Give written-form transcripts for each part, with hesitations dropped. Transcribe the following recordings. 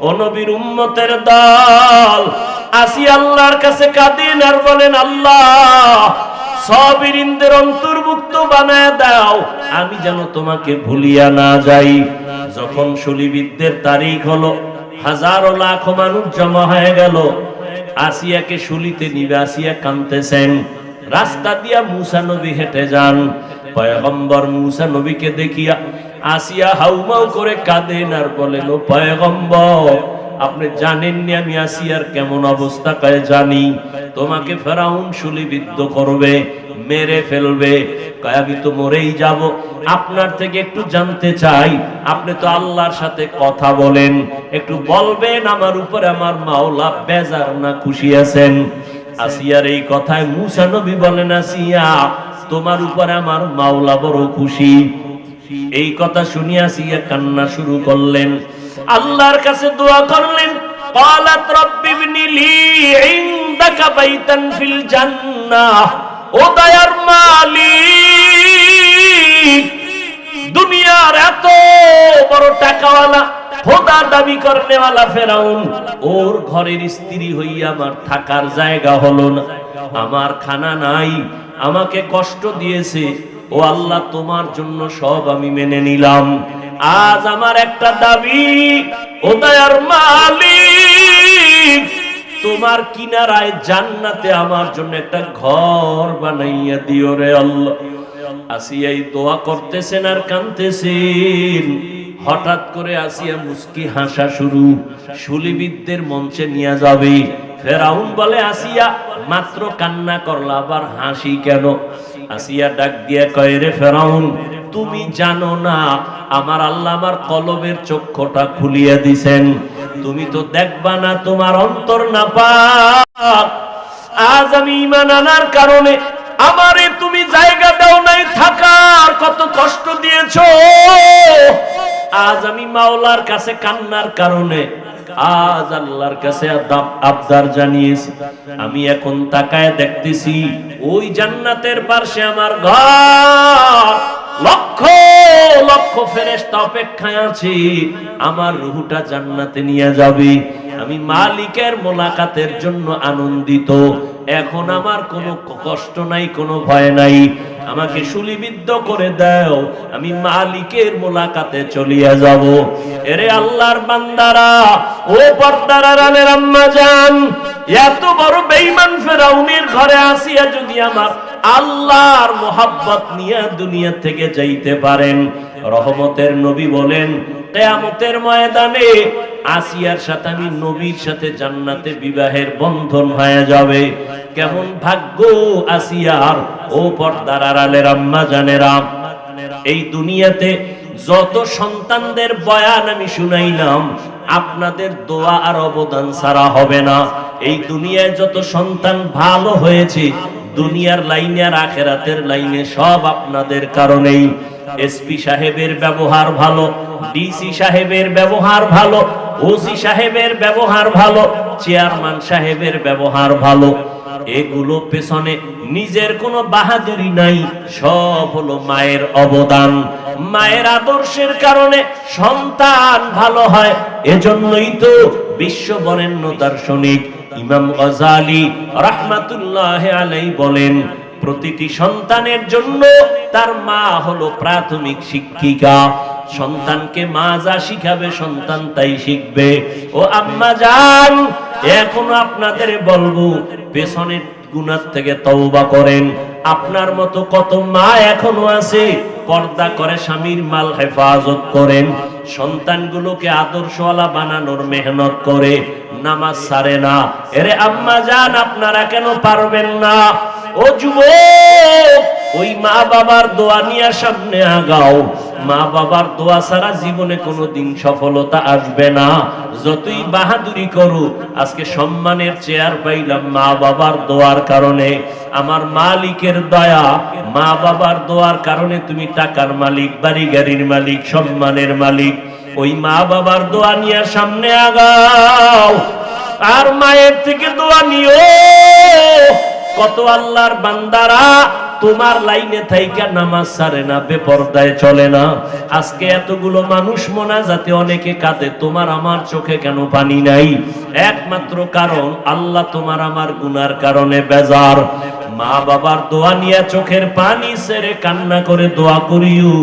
ও নবীর উম্মতের দল, আসিয়া আল্লাহর কাছে কাঁদেন আর বলেন, আল্লাহ সাবিরিনদের অন্তর্ভুক্ত বানায় দাও, আমি যেন তোমাকে ভুলিয়া না যাই। যখন শলীবিদদের তারিখ হলো, হাজারো লাখো মানুষ জমা হয়ে গেল, আসিয়াকে শুলিতে নিবে। আসিয়া কাঁদতেছেন। রাস্তা দিয়া মুসা নবী হেঁটে যান। পয়গম্বর মুসা নবীকে দেখিয়া আসিয়া হাউমাউ করে কাঁদেন আর বলেন, ও পয়গম্বর, আপনি জানেননি আমি আসিয়ার কেমন অবস্থা? কয় জানি। তোমাকে ফেরাউন শুলিবিদ্ধ করবে, মেরে ফেলবে। কয় আমি তো মরেই যাব। আপনার থেকে একটু জানতে চাই, আপনি তো আল্লাহর সাথে কথা বলেন, একটু বলবেন আমার উপরে আমার মাওলা বেজার না খুশি আছেন? আসিয়ার এই কথায় মুসা নবী বলেন, আসিয়া তোমার উপরে আমার মাওলা বড় খুশি। এই কথা শুনিয়া আসিয়া কান্না শুরু করলেন, আল্লাহর কাছে দোয়া করলেন। ক্বালাত রাব্বি ইবনি লি ইনদাকা বাইতান ফিল জান্নাহ। ও দয়ার মালিক, দুনিয়ার এত বড় টাকাওয়ালা খোদা দাবি করনেওয়ালা ফেরাউন, ওর ঘরের স্ত্রী হইয়া আমার থাকার জায়গা হলো না, আমার খানা নাই, আমাকে কষ্ট দিয়েছে। ও আল্লাহ, তোমার জন্য সব আমি মেনে নিলাম। আজ আমার একটা দাবি, ও দয়ার মালিক, তোমার কিনারায় জান্নাতে আমার জন্য একটা ঘর বানাইয়া দিও রে আল্লাহ। আসিয়া এই দোয়া করতেছেন আর কাঁদতেছেন। হঠাৎ করে আসিয়া মুস্কি হাসা শুরু। শুলিবিদদের মঞ্চে নিয়ে যাবে। ফেরাউন বলে, আসিয়া মাত্র কান্না করলা, আবার হাসি কেন? আসিয়া ডাক দিয়া কয়, রে ফেরাউন, তুমি জানো না আমার আল্লাহ আমার কলবের চক্ষুটা খুলিয়া দিছেন, তুমি তো দেখবা না, তোমার অন্তর নাপাক। আজ আমি ঈমান আনার কারণে আমারে তুমি জায়গা দাও নাই থাকার, কত কষ্ট দিয়েছো। আজ আমি মাওলার কাছে কান্নার কারণে আজ আল্লাহর কাছে আবদার জানিয়েছি। আমি এখন তাকায় দেখতেছি ওই জান্নাতের পাশে আমার ঘর, লক্ষ লক্ষ ফেরেশতা অপেক্ষায় আছে, আমার রূহটা জান্নাতে নিয়ে যাবে। আমি মালিকের মোলাকাতের জন্য আনন্দিত। এখন আমার কোনো কষ্ট নাই, কোনো ভয় নাই। আমাকে শুলিবিদ্ধ করে দাও, আমি মালিকের মোলাকাতে চলিয়া যাব। এরে আল্লাহর বান্দারা, ও পর্দার আড়ালের আম্মা জান, এত বড় বেঈমান ফেরাউনের ঘরে আসিয়া যদি আমার আল্লাহর মোহাব্বত নিয়ে দুনিয়া থেকে যাইতে পারেন, রহমতের নবী বলেন কিয়ামতের ময়দানে আসিয়ার সাথে আমি নবীর সাথে জান্নাতে বিবাহের বন্ধন হয়ে যাবে। কেমন ভাগ্য আসিয়ার! ও পর্দার আড়ালের আম্মা জানেরা, এই দুনিয়াতে যত সন্তানদের বয়ান আমি শুনাইলাম, আপনাদের দোয়া আর অবদান ছাড়া হবে না। এই দুনিয়ায় যত সন্তান ভালো হয়েছে, দুনিয়ার লাইনে আর আখেরাতের লাইনে সব আপনাদের কারণেই। এসপি সাহেবের ব্যবহার ভালো, ডিসি সাহেবের ব্যবহার ভালো, ওসি সাহেবের ব্যবহার ভালো, চেয়ারম্যান সাহেবের ব্যবহার ভালো, এগুলো পেছনে নিজের কোনো বাহাদুরি নাই, সব হলো মায়ের অবদান। মায়ের আদর্শের কারণে সন্তান ভালো হয়। এজন্যই তো বিশ্ব বরেণ্য দার্শনিক ইমাম গজালি রাহমাতুল্লাহি আলাইহি বলেন, প্রতিটি সন্তানের জন্য তার মা হলো প্রাথমিক শিক্ষিকা। সন্তানকে মা যা শিখাবে সন্তান তাই শিখবে। ও আম্মা জান, এখনো আপনাদের বলবো, পেছনের গুনাহ থেকে তওবা করেন। আপনার মতো কত মা এখনো আছে পর্দা করে স্বামীর মাল হেফাজত করেন, সন্তানগুলোকে আদর্শওয়ালা বানানোর মেহনত করে, নামাজ ছাড়ে না। এরে আম্মা জান, আপনারা কেন পারবেন না? ও যুবক, ওই মা বাবার দোয়া নিয়ে সামনে আগাও। মা বাবার দোয়া ছাড়া জীবনে কোনোদিন সফলতা আসবে না। যতই বাহাদুরি করো, আজকে সম্মানের চেয়ার পাইলাম মা বাবার দোয়ার কারণে। আমার মালিকের দয়া, মা বাবার দোয়ার কারণে তুমি টাকার মালিক, বাড়ি গাড়ির মালিক, সম্মানের মালিক। ওই মা বাবার দোয়া নিয়ে সামনে আগাও, আর মায়ের থেকে দোয়া নিও। কত আল্লাহর বান্দারা তোমার লাইনে থাইকা নামাজ ছাড়ে না, বেপরদায় চলে না। আজকে এতগুলো মানুষ মোনাজাতে অনেকে কাঁদে, তোমার আমার চোখে কেন পানি নাই? একমাত্র কারণ আল্লাহ তোমার আমার গুনার কারণে বেজার। মা বাবার দোয়া নিয়ে চোখের পানি ছেড়ে কান্না করে দোয়া করিও,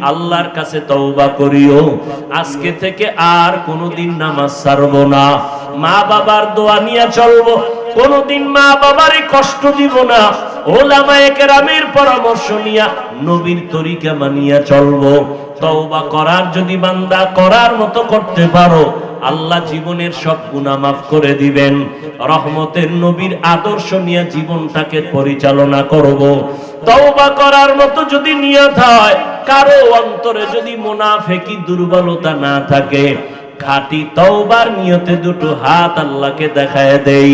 আল্লাহর কাছে তওবা করিও, আজকে থেকে আর কোনোদিন নামাজ ছাড়বো না, মা বাবার দোয়া নিয়ে চলবো, কোনোদিন মা বাবারে কষ্ট দিব না, ওলামায়ে কেরামের পরামর্শ নিয়া নবীর তরিকা মানিয়া চলবো। তওবা করার যদি বান্দা করার মতো করতে পারো, আল্লাহ জীবনের সব গুনাহ মাফ করে দিবেন। রহমতের নবীর আদর্শ নিয়ে জীবনটাকে পরিচালনা করব। তওবা করার মতো যদি নিয়ত হয়, কারো অন্তরে যদি মুনাফিকি দুর্বলতা না থাকে, খাঁটি তওবার নিয়তে দুটো হাত আল্লাহকে দেখায় দেই,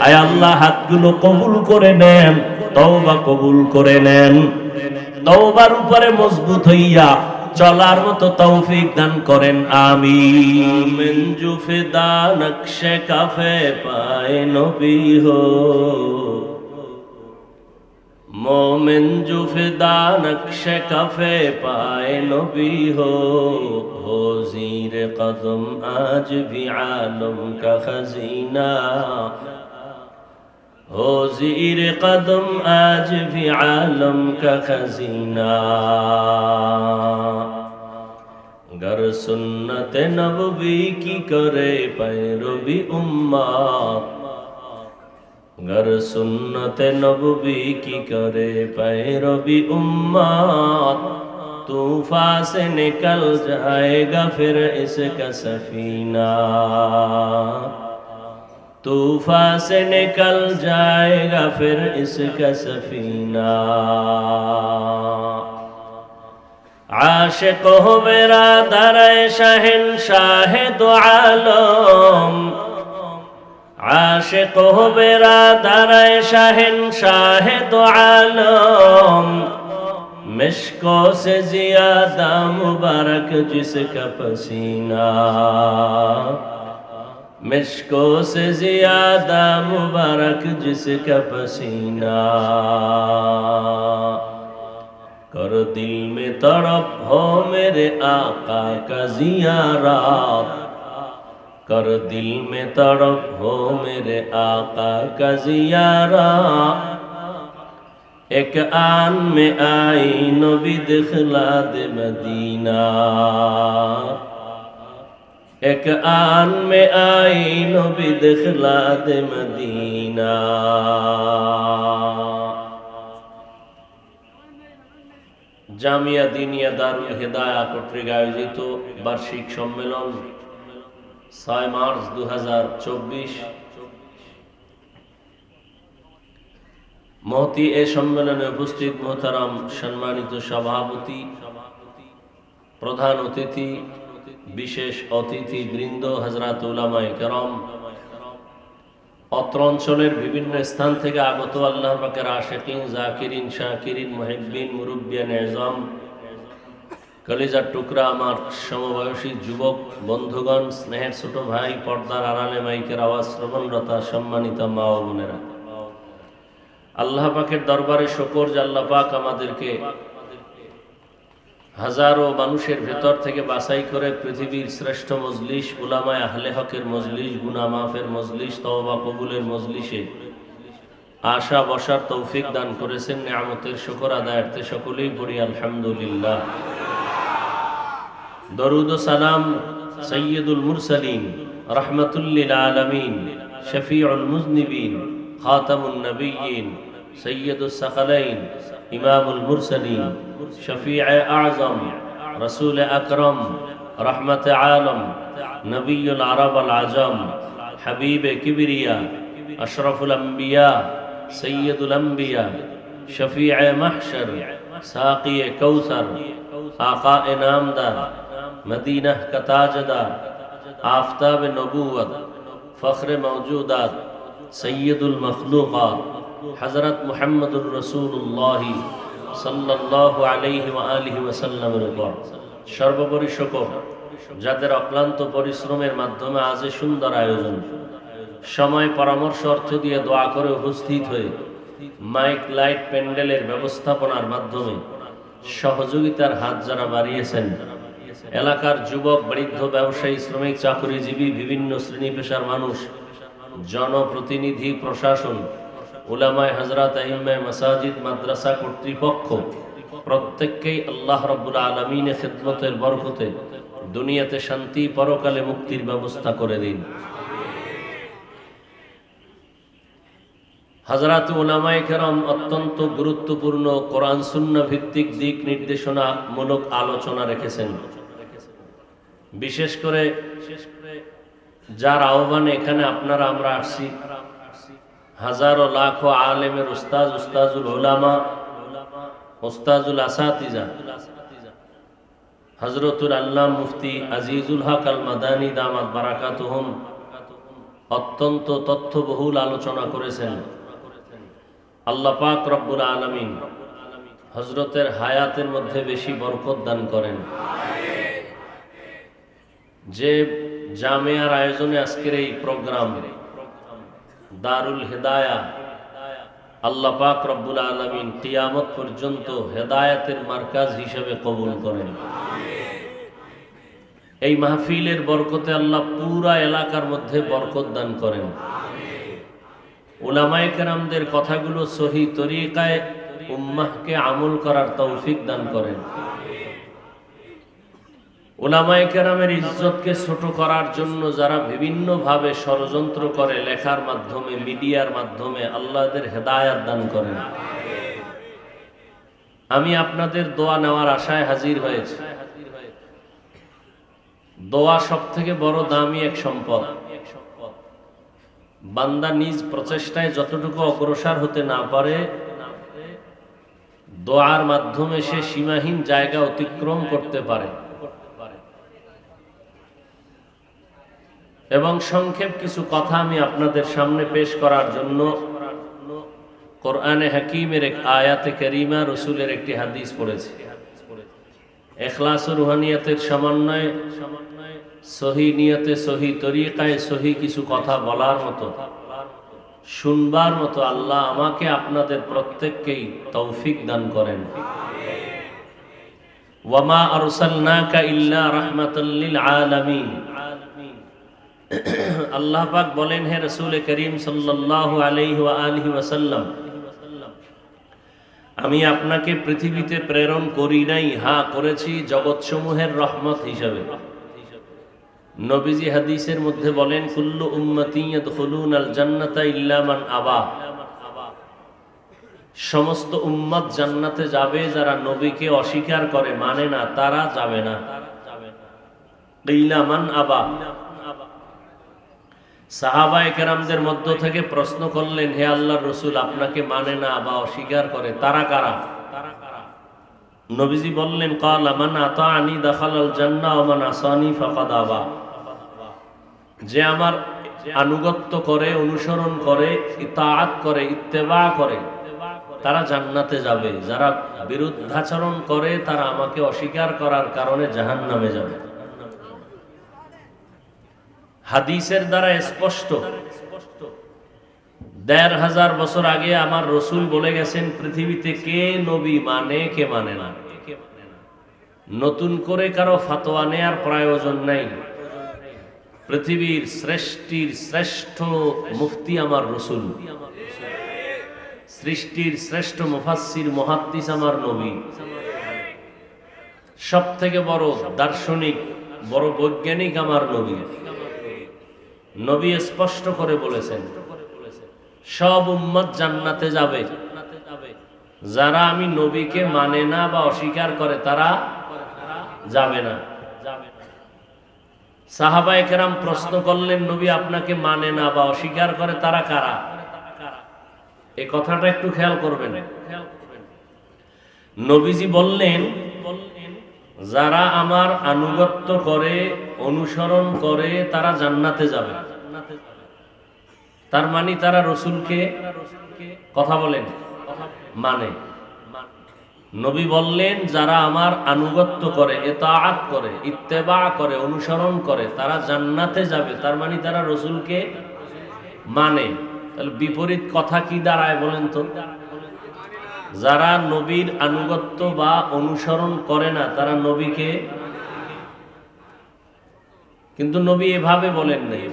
আয় আল্লাহ হাতগুলো কবুল করে নেন, তওবা কবুল করে নেন। তওবার উপরে মজবুত হইয়া চলার মতো তৌফিক দান করেন, আমিন। মিন জুফদা নকশে কাফে পায়ে নবী হো, मोमिन जुफदा नक्शे कफे पाए नबी हो ज़ीर कदम आज भी आलम का खजीना, हो ज़ीर कदम आज भी आलम का खजीना। गर सुन्नत नबवी की करे पैरवी उम्मत, गर सुन्नत नबवी की करे पैरवी उम्मत, तूफान से निकल जाएगा फिर इसका सफीना, तूफान से निकल जाएगा फिर इसका सफीना। आशिक हो मेरा दर शहंशाह दो आलम, आशिक हो मेरा दर शहंशाह दो आलम, मिश्को से ज्यादा मुबारक जिसका पसीना, मिश्को से ज्यादा मुबारक जिसका पसीना। कर दिल में तड़प हो मेरे आका का ज़ियारत, कर दिल में तड़प हो मेरे आका का ज़ियारत। एक आन में आई नबी दिखला दे मदीना, एक आन में आई नबी दिखला दे मदीना। জামিয়া দিনিয়া দারুল হেদায়া কর্তৃক আয়োজিত বার্ষিক সম্মেলন 6 মার্চ 2024। মহতি এ সম্মেলনে উপস্থিত মোহতারাম সম্মানিত সভাপতি, প্রধান অতিথি, বিশেষ অতিথি বৃন্দ, হযরত উলামায়ে কেরাম, অত্র অঞ্চলের বিভিন্ন স্থান থেকে আগত আল্লাহ পাকের আশিকিন, জাকিরিন, শাকিরিন, মুহিব্বিন, মুরব্বিয়ান এজম, কলিজার টুকরা আমার সমবয়সী যুবক বন্ধুগণ, স্নেহের ছোট ভাই, পর্দার আড়ালে মাইকের আওয়াজ শ্রবণরতা সম্মানিত মা ও বোনেরা, আল্লাহ পাকের দরবারে শুকর যে আল্লাহ পাক আমাদেরকে হাজারো মানুষের ভেতর থেকে বাছাই করে পৃথিবীর শ্রেষ্ঠ মজলিস, উলামায়ে আহলে হকের মজলিস, গুনাহ মাফের মজলিস, তওবা কবুলের মজলিসে আশা বসার তৌফিক দান করেছেন। নিয়ামতের শুকর আদায়ার্থে সকলেই পড়ি আলহামদুলিল্লাহ। দরুদ ও সালাম সাইয়্যিদুল মুরসালিন, রাহমাতুল লিল আলামিন, শফিউল মুজনিবিন, খাতামুন নবিয়্যিন, সৈয়দুস সাকালাইন, ইমামুল মুরসালিন, শফিয়ে আযম, রাসূল আকরম, রহমতে আলম, নবিয়ুল আরব আল আজম, হাবিবে কিবরিয়া, আশরাফুল আম্বিয়া, সৈয়দুল আম্বিয়া, শফিয়ে মাহশর, সাকিয়ে কৌসর, আকায়ে নামদার, মদিনা কা তাজদার, আফতাব নবুয়ত, ফখরে মওজুদাত, সৈয়দুল মখলুকাত, হযরত মুহাম্মদুর রাসূলুল্লাহ সাল্লাল্লাহু আলাইহি ওয়া আলিহি ওয়াসাল্লামের উপর সর্বোপরি শুকর, যাদের অক্লান্ত পরিশ্রমের মাধ্যমে আজ সুন্দর আয়োজন, সময়, পরামর্শ, অর্থ দিয়ে দোয়া করে উপস্থিত হয়ে মাইক লাইট প্যান্ডেলের ব্যবস্থাপনার মাধ্যমে সহযোগিতার হাত যারা বাড়িয়েছেন, এলাকার যুবক, বৃদ্ধ, ব্যবসায়ী, শ্রমিক, চাকরিজীবী, বিভিন্ন শ্রেণী পেশার মানুষ, জনপ্রতিনিধি, প্রশাসন, উলামায়ে হযরত, আইম্মায়ে মাসাজিদ, মাদ্রাসা কর্তৃপক্ষ প্রত্যেককেই আল্লাহ রাব্বুল আলামিনের খিদমতের বরকতে দুনিয়াতে শান্তি, পরকালে মুক্তির ব্যবস্থা করে দিন। হযরত উলামায়ে কেরাম অত্যন্ত গুরুত্বপূর্ণ কোরআন সুন্নাহ ভিত্তিক দিক নির্দেশনা মূলক আলোচনা রেখেছেন। বিশেষ করে যার আহ্বানে এখানে আপনারা আমরা আসছি, হাজারো লাখো আলেমের উস্তাজ, উস্তাজুল উলামা, উস্তাজুল আসাতিজা, হযরতুল আল্লামা মুফতি আজিজুল হক আল মাদানী দামাত বারাকাতুহুম অত্যন্ত তথ্যবহুল আলোচনা করেছেন। আল্লাহ পাক রব্বুল আলামিন হযরতের হায়াতের মধ্যে বেশি বরকত দান করেন। যে জামিয়ার আয়োজনে আজকের এই প্রোগ্রাম দারুল হেদায়া, আল্লাহ পাক রব্বুল আলামিন কিয়ামত পর্যন্ত হেদায়েতের মার্কাজ হিসেবে কবুল করেন। এই মাহফিলের বরকতে আল্লাহ পুরা এলাকার মধ্যে বরকত দান করেন। উলামায়ে কেরামদের কথাগুলো সহি তরিকায় উম্মাহকে আমল করার তৌফিক দান করেন। উলামায়ে কেরামের ইজ্জতকে ছোট করার জন্য যারা বিভিন্ন ভাবে ষড়যন্ত্র করে, লেখার মাধ্যমে, মিডিয়ার মাধ্যমে, আল্লাহদের হেদায়াত দান করেন। আমি আপনাদের দোয়া নেওয়ার আশায় হাজির হয়েছি। দোয়া সবথেকে বড় দামি এক সম্পদ। বান্দা নিজ প্রচেষ্টায় যতটুকু অগ্রসর হতে না পারে, দোয়ার মাধ্যমে সে সীমাহীন জায়গা অতিক্রম করতে পারে। এবং সংক্ষেপ কিছু কথা আমি আপনাদের সামনে পেশ করার জন্য কোরআনে হাকিমের এক আয়াতে কারিমা, রাসূলের একটি হাদিস পড়েছি। ইখলাস ও রুহানিয়াতের সমন্বয়ে সহি নিয়তে, সহি তরিকায়, সহি কিছু কথা বলার মতো, শুনবার মতো আল্লাহ আমাকে আপনাদের প্রত্যেককেই তৌফিক দান করেন। ওয়ামা আরসালনাকা ইল্লা রাহমাতাল লিল আলামিন। আল্লাহ পাক বলেন, হে রাসূল করিম সাল্লাল্লাহু আলাইহি ওয়া আলিহি ওয়াসাল্লাম, আমি আপনাকে পৃথিবীতে প্রেরণ করি নাই, হ্যাঁ করেছি জগৎসমূহের রহমত হিসাবে। নবীজি হাদিসের মধ্যে বলেন, কুল্লু উম্মতি ইয়াদখুলুনাল জান্নাতা ইল্লা মান আবা। সমস্ত উম্মত জান্নাতে যাবে, যারা নবীকে অস্বীকার করে, মানে না, তারা যাবে না। ইল্লা মান আবা। সাহাবায়ে কেরামদের মধ্য থেকে প্রশ্ন করলেন, হে আল্লাহর রাসূল, আপনাকে মানে না বা অস্বীকার করে, তারা কারা? নবীজি বললেন, ক্বালা মান আতাআনি দাখালাল জান্নাহ ওয়া মান আসানি ফাকাদ আবা। যে আমার আনুগত্য করে, অনুসরণ করে, ইতাআত করে, ইত্তেবা করে, তারা জান্নাতে যাবে। যারা বিরুদ্ধাচরণ করে, তারা আমাকে অস্বীকার করার কারণে জাহান্নামে যাবে। হাদিসের দ্বারা স্পষ্ট, ১৫০০ বছর আগে আমার রসুল বলে গেছেন, পৃথিবীতে কে নবী মানে, কে মানে না। নতুন করে কারো ফতোয়া নেয়ার প্রয়োজন নাই। পৃথিবীর সৃষ্টির শ্রেষ্ঠ মুফতি আমার রসুল, সৃষ্টির শ্রেষ্ঠ মুফাসসির, মুহাদ্দিস আমার নবী, সব থেকে বড় দার্শনিক, বড় বৈজ্ঞানিক আমার নবী। নবী স্পষ্ট করে বলেছেন, সব উম্মত জান্নাতে যাবে, যারা আমি নবীকে মানে না বা অস্বীকার করে তারা যাবে না। সাহাবায়ে কেরাম প্রশ্ন করলেন, নবী আপনাকে মানে না বা অস্বীকার করে, তারা কারা? এই কথাটা একটু খেয়াল করবেন। নবীজি বললেন, যারা আমার আনুগত্য করে, অনুসরণ করে, তারা জান্নাতে যাবে। তার মানে তারা রসুলকে, কথা বলেন, মানে। নবী বললেন, যারা আমার আনুগত্য করে, ইতাআত করে, ইত্তেবা করে, অনুসরণ করে, তারা জান্নাতে যাবে। তার মানে তারা রসুলকে মানে। তাহলে বিপরীত কথা কি দাঁড়ায় বলেন তো? যারা নবীর আনুগত্য বা অনুসরণ করে না তারা নবীকে, কিন্তু নবী এভাবে বলেন নাই।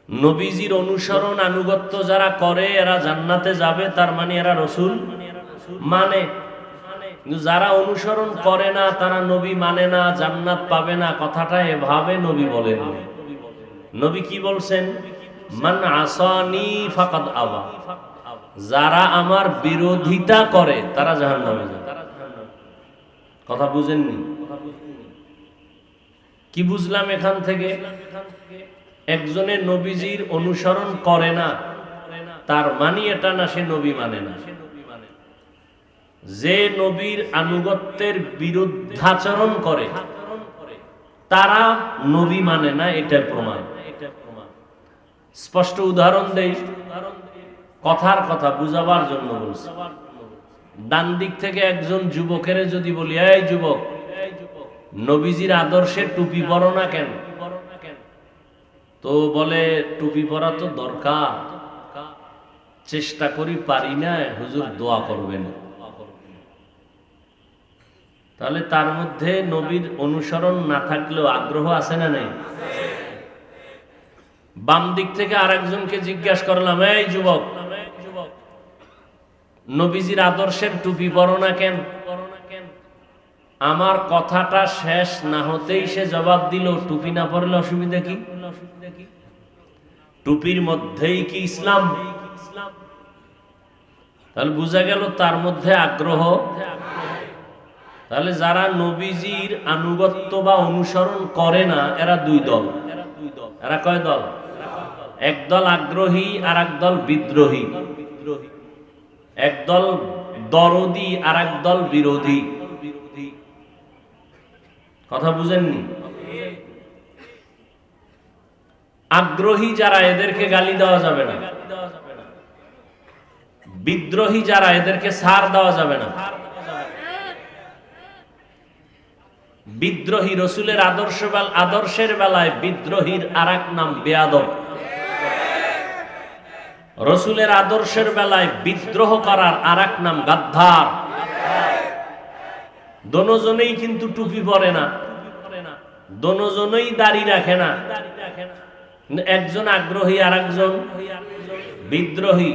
নবীজির অনুসরণ আনুগত্য যারা করে এরা জান্নাতে যাবে, তার মানে এরা রসুল মানে। কিন্তু যারা অনুসরণ করে না তারা নবী মানে না, জান্নাত পাবে না, কথাটা এভাবে নবী বলেন। নবী কি বলছেন? মান আসানি ফাকাদ আবা, যারা আমার বিরোধিতা করে তারা জাহান্নামে যাবে। কথা বুঝেননি? কি বুঝলাম এখান থেকে? একজনের নবীজির অনুসরণ করে না তার মানে এটা না সে নবী মানে না। যে নবীর আনুগত্যের বিরুদ্ধাচরণ করে তারা নবী মানে না, এটা প্রমাণ। স্পষ্ট উদাহরণ দেই, কথার কথা বুঝাবার জন্য বলছি। ডান দিক থেকে একজন যুবকের যদি বলি, এই যুবক, নবীজির আদর্শে টুপি পরো না কেন? তো বলে টুপি পরা তো দরকার, চেষ্টা করি পারি না, হুজুর দোয়া করবেন। তাহলে তার মধ্যে নবীর অনুসরণ না থাকলেও আগ্রহ আছে না নেই? বাম দিক থেকে আরেকজনকে জিজ্ঞাসা করলাম, এই যুবক, নবীজির আদর্শের টুপি পরো না কেন? আমার কথাটা শেষ না হতেই সে জবাব দিল, টুপি না পরলে অসুবিধা কি? টুপির মধ্যেই কি ইসলাম? তাহলে বোঝা গেল তার মধ্যে আগ্রহ। তাহলে যারা নবীজির আনুগত্য বা অনুসরণ করে না এরা দুই দল। এরা কয় দল? একদল আগ্রহী আর একদল বিদ্রোহী। একদল দরদি আর একদল বিরোধী। কথা বুঝেননি? আগ্রহী যারা এদেরকে গালি দেওয়া যাবে না, বিদ্রোহী যারা এদেরকে ছাড় দেওয়া যাবে না। বিদ্রোহী রসুলের আদর্শের বেলায় বিদ্রোহীর আরেক নাম বেয়াদব। রসুলের আদর্শের বেলায় বিদ্রোহ করার আরেক নাম গাদ্দার। দোনোজনেই কিন্তু টুপি পরে না, দোনোজনেই দাড়ি রাখে না, একজন আগ্রহী আর একজন বিদ্রোহী।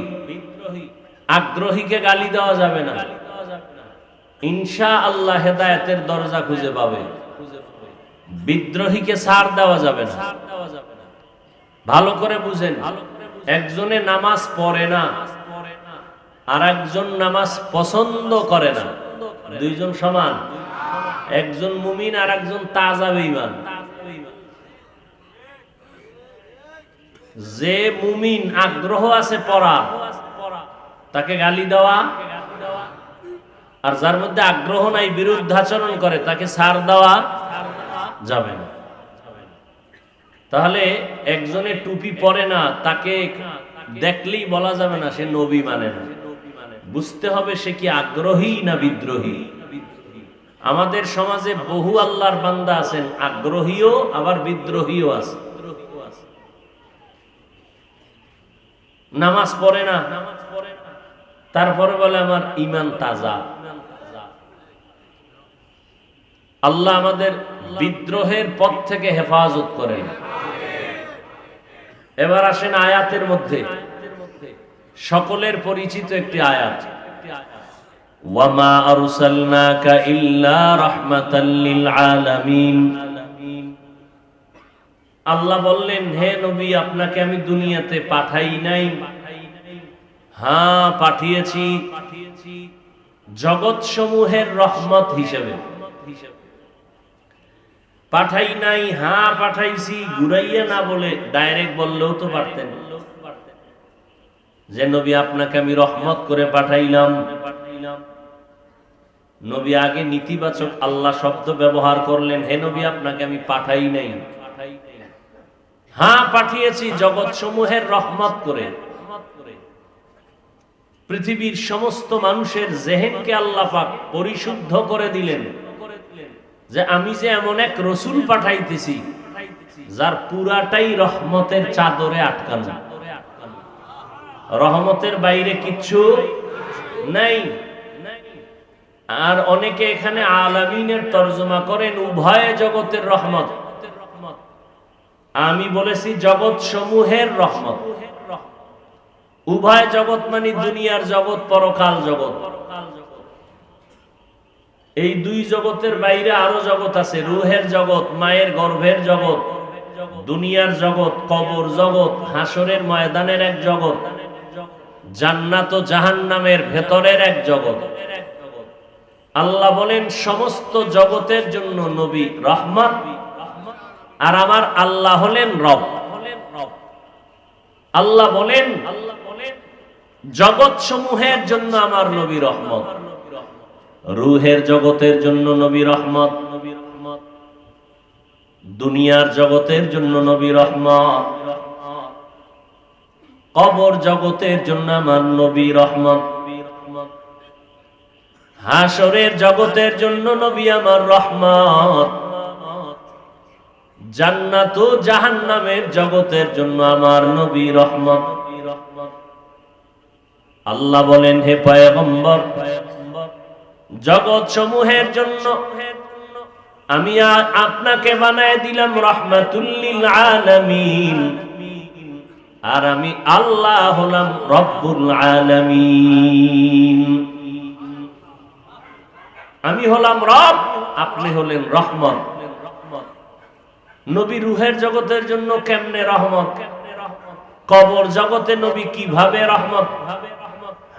আগ্রহীকে গালি দেওয়া যাবে না, ইনশাআল্লাহ হেদায়েতের দরজা খুঁজে পাবে। বিদ্রোহীকে ছাড় দেওয়া যাবে না। ভালো করে বুঝেন, একজনে নামাজ পড়ে না আর একজন নামাজ পছন্দ করে না, দুইজন সমান। একজন মুমিন আর একজন তাজা বেঈমান। যে মুমিন আগ্রহ আছে পড়া তাকে গালি দেওয়া, আর যার মধ্যে আগ্রহ নাই বিরুদ্ধাচরণ করে তাকে ছাড় দেওয়া যাবে না। তাহলে একজনে টুপি পরে না তাকে দেখলেই বলা যাবে না সে নবী মানে না। বুঝতে হবে সে কি আগ্রহী না বিদ্রোহী। আমাদের সমাজে বহু আল্লাহর বান্দা আছেন, আগ্রহীও আবার বিদ্রোহীও আছে। নামাজ পড়ে না, তারপরে বলে আমার ঈমান তাজা। আল্লাহ আমাদের বিদ্রোহের পথ থেকে হেফাজত করেন। এবার আসেন আয়াতের মধ্যে সকলের পরিচিত একটি আয়াত, ওয়ামা আরসালনাকা ইল্লা রাহমাতাল লিল আলামিন। আল্লাহ বললেন, হে নবী, আপনাকে আমি দুনিয়াতে পাঠাই নাই। হ্যাঁ, পাঠিয়েছি জগৎ সমূহের রহমত হিসেবে। পাঠাই নাই, হ্যাঁ পাঠাইছি, ঘুরাইয়া না বলে ডাইরেক্ট বললেও তো পারতেন যে নবী আপনাকে আমি রহমত করে পাঠাইলাম। নবী আগে নীতিবাচক আল্লাহ শব্দ ব্যবহার করলেন, হে নবী আপনাকে আমি পাঠাই নাই। হ্যাঁ পাঠিয়েছি জগৎ সমূহের রহমত করে। পৃথিবীর সমস্ত মানুষের জেহেনকে আল্লাহ পাক পরিশুদ্ধ করে দিলেন যে আমি যে এমন এক রসুল পাঠাইতেছি যার পুরাটাই রহমতের চাদরে আটকানো, রহমতের বাইরে কিচ্ছু নাই। আর অনেকে এখানে আলামিনের তরজমা করেন উভয় জগতের রহমত। আমি বলেছি জগৎ সমূহের রহমত। উভয় জগৎ মানে দুনিয়ার জগৎ, পরকাল জগৎ। এই দুই জগতের বাইরে আরো জগৎ আছে, রুহের জগৎ, মায়ের গর্ভের জগৎ, দুনিয়ার জগৎ, কবর জগৎ, হাসরের ময়দানের এক জগৎ, জান্নাত ও জাহান্নামের ভেতরের এক জগৎ। আল্লাহ বলেন সমস্ত জগতের জন্য নবী রহমত, আর আমার আল্লাহ হলেন রব। আল্লাহ বলেন জগৎ সমূহের জন্য আমার নবী রহমত, রুহের জগতের জন্য নবী রহমত, দুনিয়ার জগতের জন্য নবী রহমত, কবর জগতের জন্য আমার নবী রহমত, হাসরের জগতের জন্য নবী আমার রহমত, জান্নাত ও জাহান্নামের জগতের জন্য আমার নবী রহমত। আল্লাহ বলেন হে পয়গম্বর, জগৎ সমূহের জন্য আমি আপনাকে বানায় দিলাম রাহমাতুল লিল আলামিন, আর আমি আল্লাহ হলাম রব্বুল আলামিন। আমি হলাম রব, আপনি হলেন রহমত। নবী রুহের জগতের জন্য কেমনে রহমত, কবর জগতে নবী কিভাবে রহমত,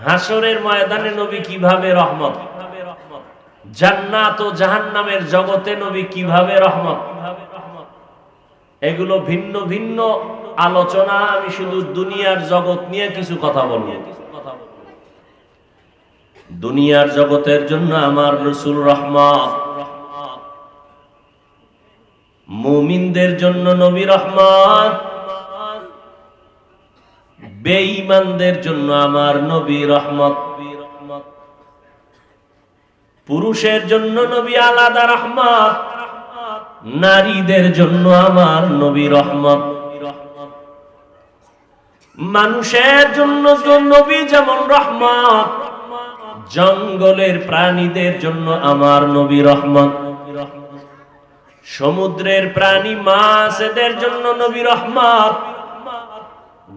হাসরের ময়দানে নবী কিভাবে রহমত, জান্নাত ও জাহান্নামের জগতে নবী কিভাবে রহমত। এগুলো ভিন্ন ভিন্ন আলোচনা। আমি শুধু দুনিয়ার জগৎ নিয়ে কিছু কথা বলবো। দুনিয়ার জগতের জন্য আমার রাসূল রহমত, মুমিনদের জন্য নবী রহমত, বেঈমানদের জন্য আমার নবী রহমত। পুরুষের জন্য নবী আলাদা রহমত, নারীদের জন্য আমার নবী রহমত। মানুষের জন্য নবী যেমন রহমত, জঙ্গলের প্রাণীদের জন্য আমার নবী রহমত, সমুদ্রের প্রাণী মাছ এদের জন্য নবী রহমত,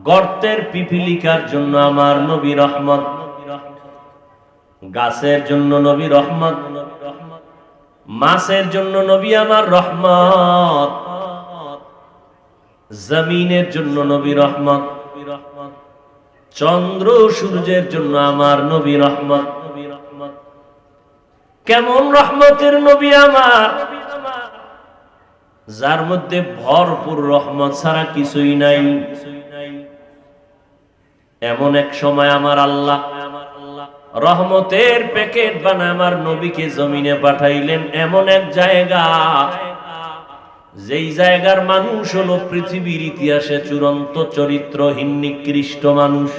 গর্তের পিপিলিকার জন্য আমার নবী রহমত, গাছের জন্য নবী রহমত, মাছের জন্য নবী আমার রহমত, জমিনের জন্য নবী রহমত, চন্দ্র সূর্যের জন্য আমার নবী রহমত। কেমন রহমতের নবী আমার, যার মধ্যে ভরপুর রহমত ছাড়া কিছুই নাই। এমন এক সময় আমার আল্লাহ রহমতের প্যাকেট বানায় আমার নবীকে জমিনে পাঠাইলেন, এমন এক জায়গা যেই জায়গার মানুষ হলো পৃথিবীর ইতিহাসে চূড়ান্ত চরিত্রহীন নিকৃষ্ট মানুষ।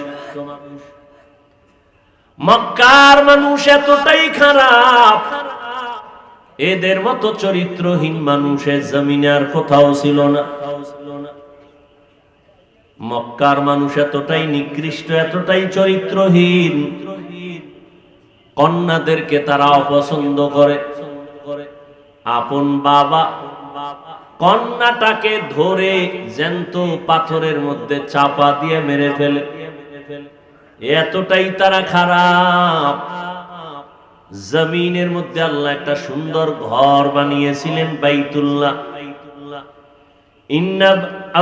মক্কার মানুষ এতটাই খারাপ, এদের মতো চরিত্রহীন মানুষের জমিনে আর কোথাও ছিল না। মক্কার মানুষ এতটাই নিকৃষ্ট, এতটাই চরিত্রহীন, কন্যাদেরকে তারা অপছন্দ করে। আপন বাবা কন্যাটাকে ধরে জ্যান্ত পাথরের মধ্যে চাপা দিয়ে মেরে ফেলে, এতটাই তারা খারাপ। জমিনের মধ্যে আল্লাহ একটা সুন্দর ঘর বানিয়েছিলেন, বাইতুল্লাহ। ইন্না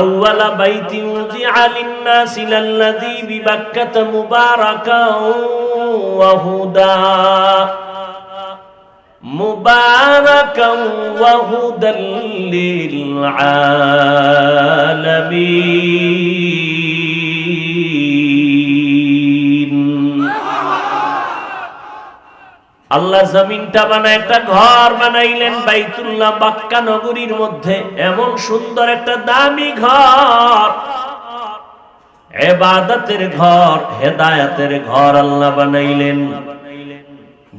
আউওয়ালা বাইতিন উযিআ লিন-নাসি লাল্লাযী বিবাক্কাতা মুবারাকাও ওয়া হুদা মুবারাকাও ওয়া হুদাল লিল আলামিন। আল্লাহ জমিনটা বানায় একটা ঘর বানাইলেন, বাইতুল্লাহ মক্কা নগরীর মধ্যে। এমন সুন্দর একটা দামি ঘর, ইবাদতের ঘর, হেদায়েতের ঘর আল্লাহ বানাইলেন।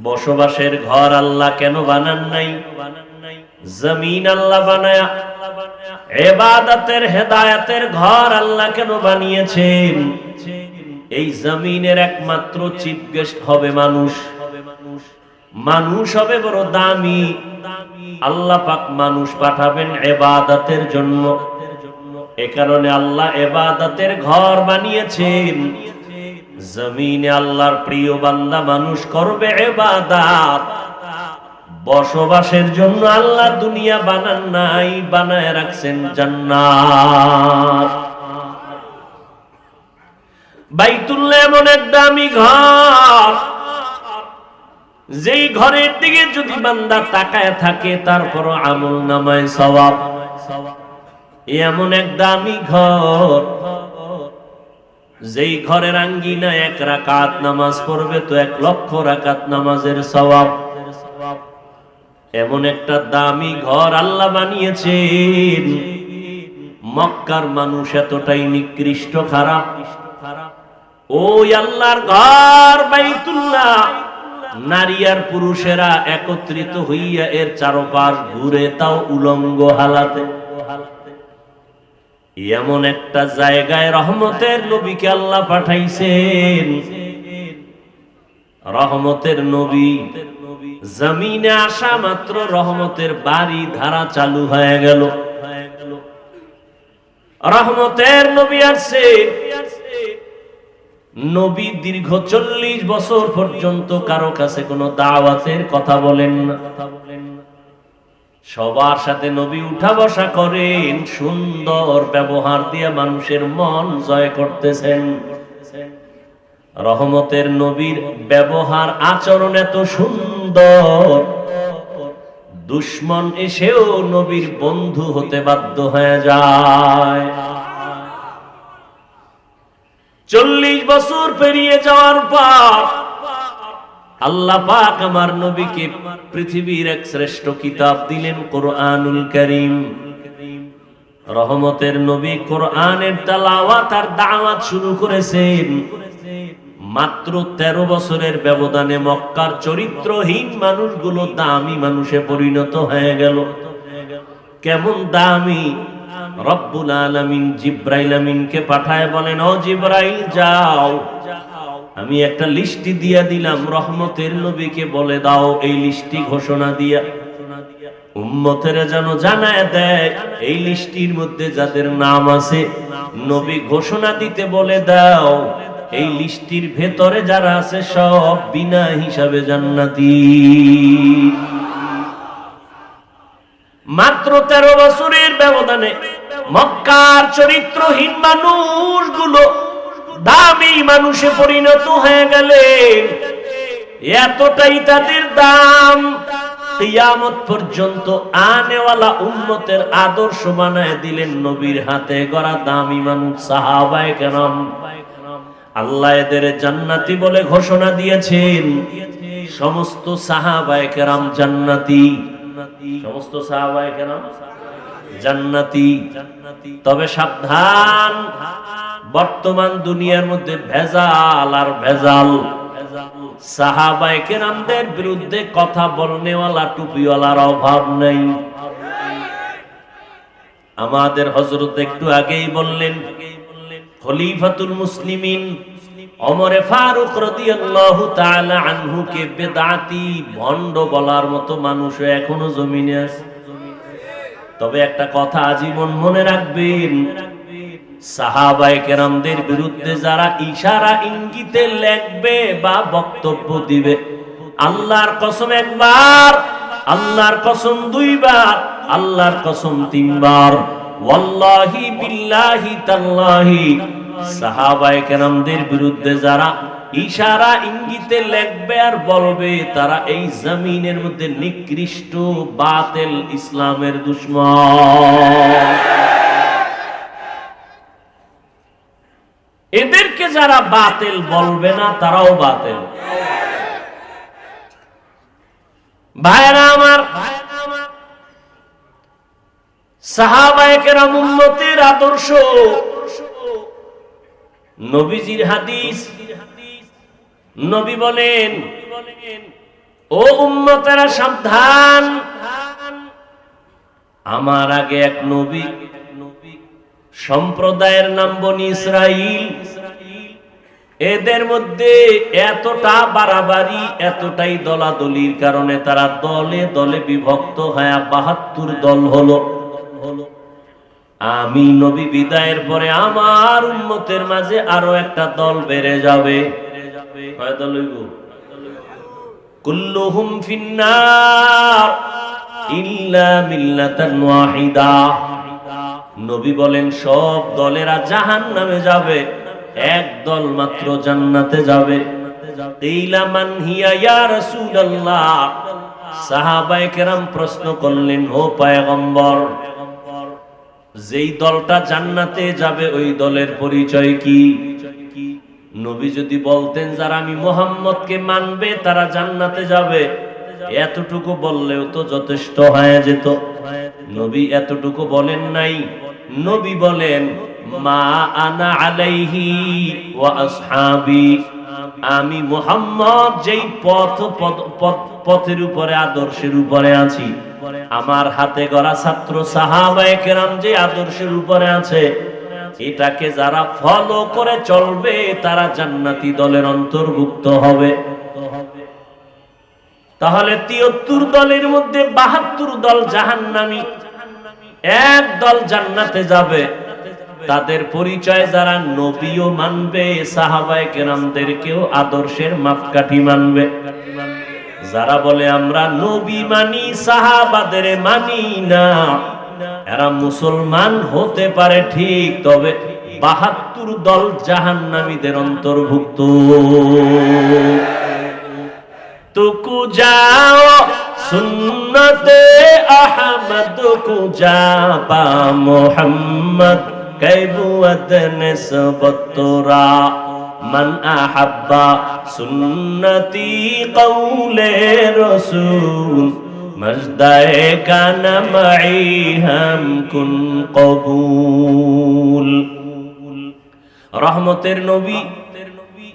বসবাসের ঘর আল্লাহ কেন বানান নাই? জমিন আল্লাহ বানায়া ইবাদতের হেদায়েতের ঘর আল্লাহ কেন বানিয়েছেন? এই জমিনের একমাত্র চিফ গেস্ট হবে মানুষ। মানুষ হবে বড় দামি। আল্লাহ পাক মানুষ পাঠাবেন ইবাদতের জন্য। এ কারণে আল্লাহ ইবাদতের ঘর বানিয়েছেন। জমিনে আল্লাহর প্রিয় বান্দা মানুষ করবে ইবাদত। বসবাসের জন্য আল্লাহ দুনিয়া বানান নাই, বানায় রাখছেন জান্নাত। বাইতুল্লাহ এমন এক দামি ঘর, যেই ঘরের দিকে যদি বান্দা তাকায় থাকে তারপরও আমল নামায় সওয়াব। এমন এক দামি ঘর, যেই ঘরের আঙ্গিনায় 1 রাকাত নামাজ পড়বে তো 1 লক্ষ রাকাত নামাজের সওয়াব। এমন একটা দামি ঘর আল্লাহ বানিয়েছেন। মক্কার মানুষ এতটাই নিকৃষ্ট খারাপ, ওই আল্লাহর ঘর বাইতুল্লাহ নারী আর পুরুষেরা একত্রিত হইয়া এর চারপাশ ঘুরে, তাও উলঙ্গ হালাতে। এমন একটা জায়গায় রহমতের নবীকে আল্লাহ পাঠাইছেন। রহমতের নবী জমিনে আসা মাত্র রহমতের বাড়ি ধারা চালু হয়ে গেল। রহমতের নবী আসছে। নবী দীর্ঘ 40 বছর পর্যন্ত কারো কাছে কোনো দাওয়াতের কথা বলেন না। সবার সাথে নবী উঠা বসা করেন, সুন্দর ব্যবহার দিয়ে মানুষের মন জয় করতেছেন। রহমতের নবীর ব্যবহার আচরণ এত সুন্দর, দুশমন এসেও নবীর বন্ধু হতে বাধ্য হয়ে যায়। 40 বছর পেরিয়ে যাওয়ার পর আল্লাহ পাক আমার নবীকে পৃথিবীর এক শ্রেষ্ঠ কিতাব দিলেন, কোরআনুল কারীম। রহমতের নবী কোরআনের তেলাওয়াত আর দাওয়াত শুরু করেছেন। মাত্র 13 বছরের ব্যবধানে মক্কার চরিত্রহীন মানুষগুলো দামি মানুষে পরিণত হয়ে গেল। কেমন দামি! রব্বুল আলামিন জিব্রাইল আমিনকে পাঠায় বলেন, ও জিব্রাইল যাও, আমি একটা লিস্টি দিয়া দিলাম, রহমতের নবীকে বলে দাও এই লিস্টি ঘোষণা দিয়া উম্মতেরা যেন জানায় দেয়, এই লিস্টির মধ্যে যাদের নাম আছে নবী ঘোষণা দিতে বলে দাও, এই লিস্টির ভেতরে যারা আছে সব বিনা হিসাবে জান্নাতি। মাত্র 13 বছরের ব্যবধানে মক্কার চরিত্রহীন মানুষগুলো দামি মানুষে পরিণত হয়ে গেলেন। এতটাই তাদের দাম, কিয়ামত পর্যন্ত আনেওয়ালা উম্মতের আদর্শ বানায় দিলেন নবীর হাতে গড়া দামি মানুষ সাহাবায়ে কেরাম। আল্লাহ এদের জান্নাতি বলে ঘোষণা দিয়েছেন। সমস্ত সাহাবায়ে কেরাম জান্নাতি, সমস্ত সাহাবায়ে কেরাম জান্নাতি। তবে সাবধান, বর্তমান দুনিয়ার মধ্যে ভেজাল আর ভেজাল। সাহাবায়ে কেরামদের বিরুদ্ধে কথা বলনেওয়ালা টুপিওয়ালার অভাব নেই। আমাদের হযরত একটু আগেই বললেন, খলিফাতুল মুসলিমিন ওমরে ফারুক রাদিয়াল্লাহু তাআলা আনহুকে বেদাতি ভণ্ড বলার মতো মানুষ এখনো জমিনে আছে। তবে একটা কথা আজীবন মনে রাখবেন, সাহাবায়ে কেরামদের বিরুদ্ধে যারা ইশারা ইঙ্গিতে লেখবে বা বক্তব্য দিবে, আল্লাহর কসম একবার, আল্লাহর কসম 2 বার, আল্লাহর কসম 3 বার, ওয়াল্লাহি বিল্লাহি তাল্লাহি, সাহাবায়ে কেরামদের বিরুদ্ধে যারা ইশারা ইঙ্গিতে লেখবে আর বলবে, তারা এই জমিনের মধ্যে নিকৃষ্ট বাতিল ইসলামের দুশমন। এদেরকে যারা বাতিল বলবে না তারাও বাতিল। ভাইরা আমার, সাহাবায়ে কেরাম উম্মতের আদর্শ, নবীজির হাদিস। নবী বলেন, ও উম্মতেরা সাবধান, আমার আগে এক নবী সম্প্রদায়ের নাম বনি ইসরাইল। এদের মধ্যে এতটা বাড়াবাড়ি, এতটাই দলাদলির কারণে তারা দলে দলে বিভক্ত হয়ে ৭২ দল হলো। আমি নবী বিদায়ের পরে আমার উম্মতের মাঝে আরো একটা দল বেড়ে যাবে। কয় দল হইব? কুল্লুহুম ফিন্নার ইল্লা মিল্লাতান ওয়াহিদা। নবী বলেন সব দলেরা জাহান্নামে যাবে, এক দল মাত্র জান্নাতে যাবে। কিলা মান হিয়া ইয়া রাসূলুল্লাহ। সাহাবায়ে কেরাম প্রশ্ন করলেন, ও পয়গম্বর, যেই দলটা জান্নাতে যাবে ওই দলের পরিচয় কি? নবী যদি বলতেন যারা আমি মুহাম্মদকে মানবে তারা জান্নাতে যাবে, এতটুকু বললেও তো যথেষ্ট হয়ে যেত। নবী এতটুকু বলেন নাই। নবী বলেন, মা আনা আলাইহি ওয়া আসহাবি। আমি মুহাম্মদ যেই পথের উপরে, আদর্শের উপরে আছি, আমার হাতে গড়া ছাত্র সাহাবায়ে কেরাম যে আদর্শের উপরে আছে, এটাকে যারা ফলো করে চলবে তারা জান্নাতি দলের অন্তর্ভুক্ত হবে। তাহলে ৭৩ দলের মধ্যে ৭২ দল জাহান্নামী, এক দল জান্নাতে যাবে। তাদের পরিচয় যারা নবীও মানবে, সাহাবায়ে কেরামদেরকেও আদর্শের মাপকাঠি মানবে। যারা বলে আমরা নবী মানি, সাহাবাদের মানি না, এরা মুসলমান হতে পারে ঠিক, তবে ৭২ দল জাহান্নামীদের অন্তর্ভুক্ত। তুকু যাও সুন্নতে আহমদ কুজা পা মুহাম্মদ কৈবুয়ত নিসবত তোরা মান আহাব্বা সুন্নতি কওলে রাসূল মজদায়ে কানা মাই হাম কুন কবুল। রহমতের নবী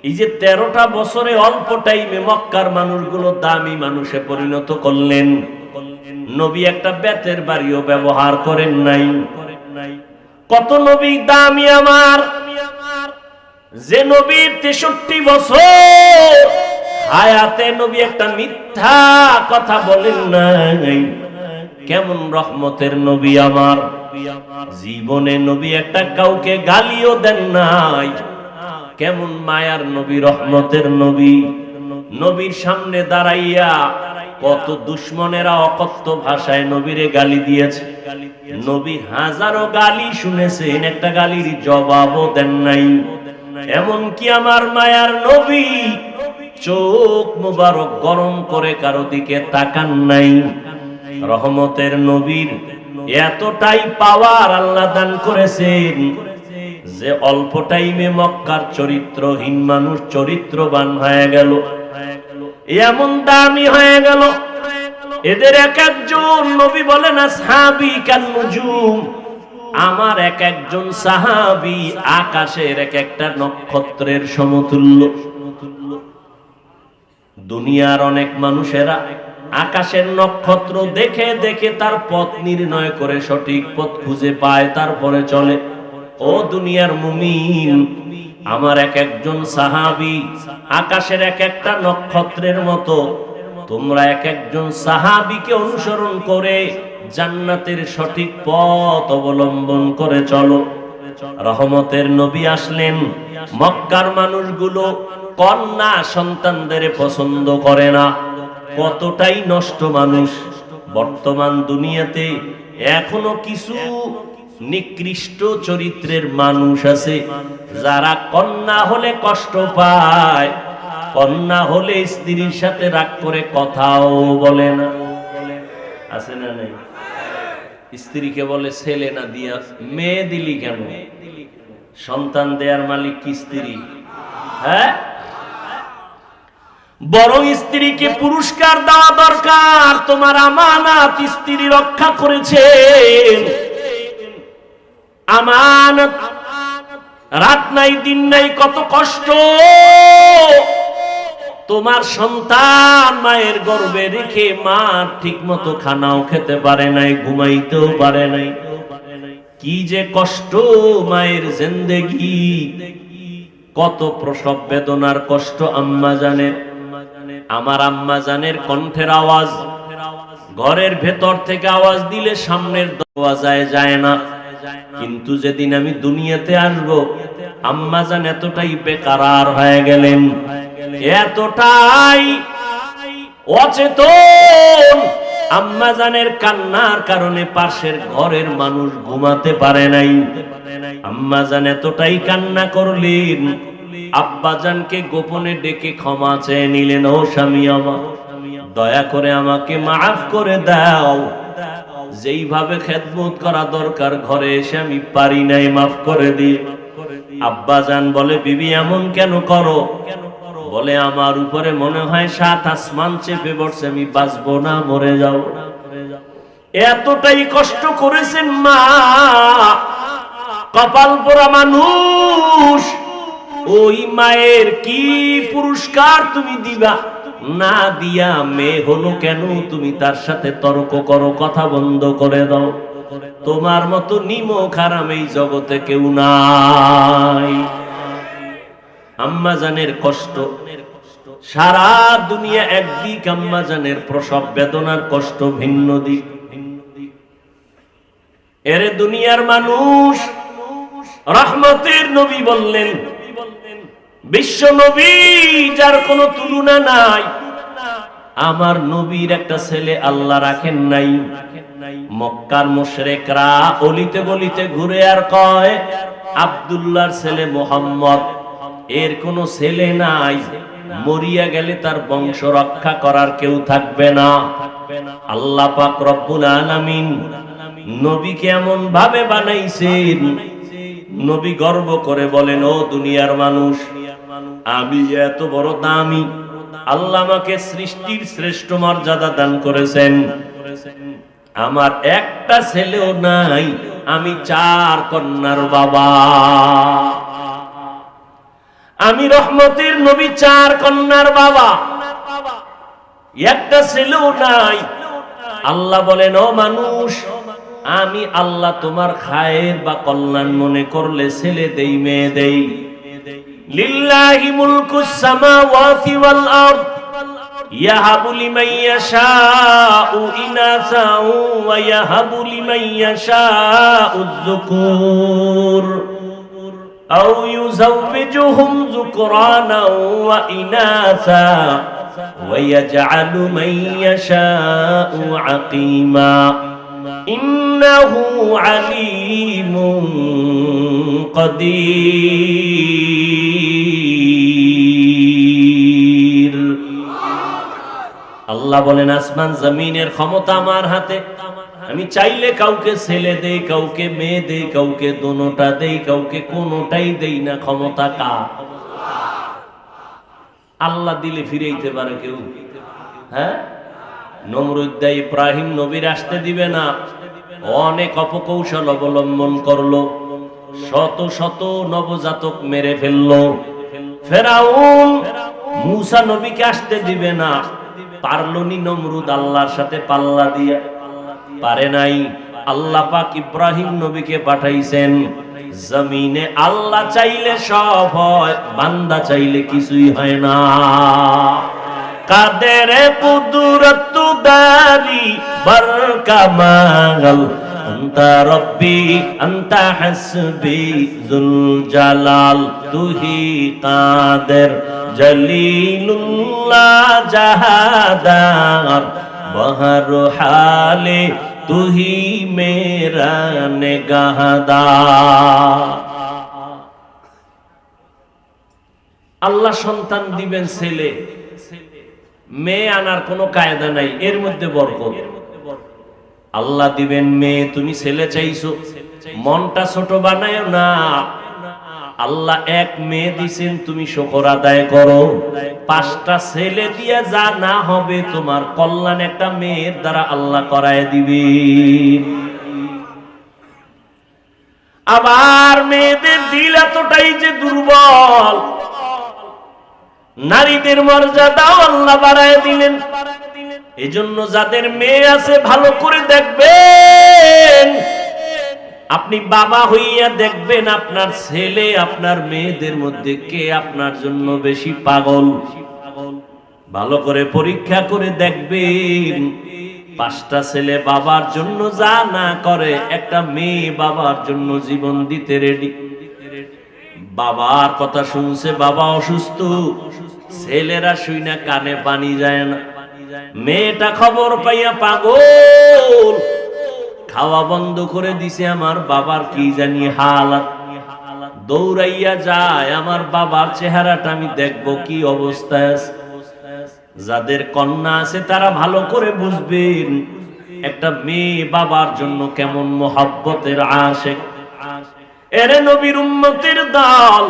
এই যে 13টা বছরে অল্প টাইমে মক্কার মানুষগুলো দামি মানুষে পরিণত করলেন। নবী একটা বেতের বাড়িও ব্যবহার করেন নাই। কত নবী দামি আমার, যে নবীর 63 বছর হায়াতে নবী একটা মিথ্যা কথা বলেন নাই। কেমন রহমতের নবী আমার, জীবনে নবী একটা কাউকে গালিও দেন নাই। কেমন মায়ার নবী, রহমতের নবী। নবীর সামনে দাঁড়াইয়া কত দুশ্মনেরা অকথ্য ভাষায় নবীরে গালি দিয়েছে। নবী হাজারো গালি শুনেছেন, একটা গালির জবাবও দেন নাই। এমন কি আমার মায়ার নবী চোখ মুবারক গরম করে কারো দিকে তাকান নাই। রহমতের নবীর এতটাই পাওয়ার আল্লাহ দান করেছেন যে অল্প টাইমে মক্কার চরিত্রহীন মানুষ চরিত্রবান হয়ে গেল, এমন দামি হয়ে গেল। এদের এক একজন নবী বলেন আসহাবী কান নুজুম, আমার এক একজন সাহাবী আকাশের এক একটা নক্ষত্রের সমতুল্য। দুনিয়ার অনেক মানুষেরা আকাশের নক্ষত্র দেখে দেখে তার পথ নির্ণয় করে সঠিক পথ খুঁজে পায়, তারপরে চলে। ও দুনিয়ার মুমিন, আমার এক একজন সাহাবী আকাশের এক একটা নক্ষত্রের মতো। তোমরা এক একজন সাহাবীকে অনুসরণ করে জান্নাতের সঠিক পথ অবলম্বন করে চলো। রহমতের নবী আসলেন, মক্কার মানুষগুলো কন্যা সন্তানদের পছন্দ করে না। কতটাই নষ্ট মানুষ। বর্তমান দুনিয়াতে এখনো কিছু নিকৃষ্ট চরিত্রের মানুষ আছে যারা কন্যা হলে কষ্ট পায়, কন্যা হলে স্ত্রীর সাথে রাগ করে কথাও বলে না। আছে না নাই? স্ত্রীকে বলে ছেলে না দিয়া মেয়ে দিলি কেন? সন্তান দেয়ার মালিক কি স্ত্রী? হ্যাঁ, বরং স্ত্রীকে পুরস্কার দেওয়া দরকার। তোমার আমানত স্ত্রী রক্ষা করেছেন। আমানত, রাত নাই দিন নাই কত কষ্ট। তোমার সন্তান মায়ের গর্ভে রেখে মা ঠিক মতো খানাও খেতে পারে নাই, ঘুমাইতেও পারে নাই। কি যে কষ্ট মায়ের জিন্দেগি, কত প্রসব বেদনার কষ্ট আম্মা জানের। আমার আম্মা জানের কণ্ঠের আওয়াজ ঘরের ভেতর থেকে আওয়াজ দিলে সামনের দরওয়াজায় যায় না, কিন্তু যেদিন আমি দুনিয়াতে আসব আম্মা জান এতটাই বেকারার হয়ে গেলেন, এতটাই অচেতন, আম্মা জানের কান্নার কারণে পাশের ঘরের মানুষ ঘুমাতে পারে নাই। আম্মা জান এতটাই কান্না করলেন, আব্বা জানকে গোপনে ডেকে ক্ষমা চেয়ে নিলেন, ও স্বামী আমার, দয়া করে আমাকে মাফ করে দাও, যেইভাবে খেদমত করা দরকার ঘরে এসে আমি পারি নাই, মাফ করে দিই। আব্বা জান বলে, বিবি এমন কেন করো? বলে, আমার উপরে মনে হয় 7 আসমান চেপে বসছে, আমি বাঁচবো না, মরে যাও। এতটাই কষ্ট করেছেন মা, কপাল পোড়া মানুষ। ওই মায়ের কি পুরস্কার তুমি দিবা? না দিয়া মেয়ে হলো কেন তুমি তার সাথে তর্ক করো, কথা বন্ধ করে দাও। তোমার মতো নিমক হারাম এই জগতে কেউ নাই। আম্মা জানের কষ্ট সারা দুনিয়া একদিক, আম্মা জানের প্রসব বেদনার কষ্ট ভিন্ন দিক। এরে দুনিয়ার মানুষ, রহমতের নবী বললেন, বিশ্ব নবী যার কোনো তুলনা নাই, আমার নবীর একটা ছেলে আল্লাহ রাখেন নাই। মক্কার মুশরিকরা অলিতে গলিতে ঘুরে আর কয়, আব্দুল্লাহর ছেলে মুহাম্মদ, এর কোনো ছেলে নাই, মরিয়া গেলে তার বংশ রক্ষা করার কেউ থাকবে না। আল্লাহ পাক রব্বুল আলামিন নবীকে এমন ভাবে বানাইছেন, নবী গর্ব করে বলেন, ও দুনিয়ার মানুষ, আমি এত বড় দামি, আল্লাহ আমাকে সৃষ্টির শ্রেষ্ঠ মর্যাদা দান করেছেন, আমার একটা ছেলেও নাই, আমি 4 কন্যার বাবা। আমি রহমতের নবী 4 কন্যার বাবা, একটা ছেলেও নাই। আল্লাহ বলেন, ও মানুষ, আমি আল্লাহ তোমার খায়ের বা কল্যাণ মনে করলে ছেলে দেই, মেয়ে দেই। লিল্লাহি মুলকুস সামাওয়াতি ওয়াল আরদ ইয়াহাবু লিমান ইয়াশাউ ইনাসাও ওয়া ইয়াহাবু লিমান ইয়াশাউ যুকুর আও ইউযাওবিজুহুম যুকরানা ওয়া ইনাসা ওয়া ইয়াজআলু মান ইয়াশাউ আকিমা ইন্নাহু আলিমুন কাদির। আল্লাহ বলেন, আসমান জমিনের ক্ষমতা আমার হাতে, আমি চাইলে কাউকে ছেলে দেই, কাউকে মেয়ে দেই, কাউকে দোনোটা দেই, কাউকে কোনোটাই দেই না। ক্ষমতা কার? আল্লাহ দিলে ফিরাইতে পারে কেউ? হ্যাঁ, নমরুদ দেয়, ইব্রাহিম নবীর আসতে দিবে না, অনেক অপকৌশল অবলম্বন করলো, শত শত নবজাতক মেরে ফেললো। ফেরাউন মূসা নবীকে আসতে দিবে না, পারলনি নমরুদ আল্লাহর সাথে পাল্লা দিয়ে, পারে নাই। আল্লাহ পাক ইব্রাহিম নবীকে পাঠাইছেন। জমিনে আল্লাহ চাইলে সব হয়, বান্দা চাইলে কিছুই হয় না। কাদের কুদরত দারি বার কামাল, আনতা রব্বি আনতা হাসবি যুল জালাল, তুহি কাদের জলিলুল্লাহ জাহাদার, বহর হালে তুহি মেরা নেগাহদার। আল্লাহ সন্তান দিবেন ছেলে, মেয়ে আনার কোনো কায়দা নাই, এর মধ্যে বরকত। আল্লাহ দিবেন মেয়ে, তুমি ছেলে চাইছো, মনটা ছোট বানায় না। আল্লাহ এক মেয়ে দিছেন, তুমি শুকর আদায় করো। 5টা ছেলে দিয়ে যা না হবে, তোমার কল্যাণ একটা মেয়ের দ্বারা আল্লাহ করায় দিবে। আবার মেয়েদের দিল এতটাই যে দুর্বল, নারীদের মর্যাদাও আল্লাহ বাড়ায় দিলেন। এজন্য যাদের মেয়ে আছে ভালো করে দেখবেন, আপনি বাবা হইয়া দেখবেন আপনার ছেলে আপনার মেয়েদের মধ্যে কে আপনার জন্য বেশি পাগল। ভালো করে পরীক্ষা করে দেখবেন, 5টা ছেলে বাবার জন্য যা না করে, একটা মেয়ে বাবার জন্য জীবন দিতে রেডি। বাবার কথা শুনছে, বাবা অসুস্থ, ছেলেরা শুইনা কানে পানি যায় না। মেয়েটা খবর পাইয়া পাগল, খাওয়া বন্ধ করে দিছে, আমার বাবার কি জানি হালাত। দৌড়াইয়া যায়, আমার বাবার চেহারাটা আমি দেখবো কি অবস্থায় আছে। যাদের কন্যা আছে তারা ভালো করে বুঝবেন একটা মেয়ে বাবার জন্য কেমন মোহাব্বতের আশিক। এরে নবীর উম্মতের দল,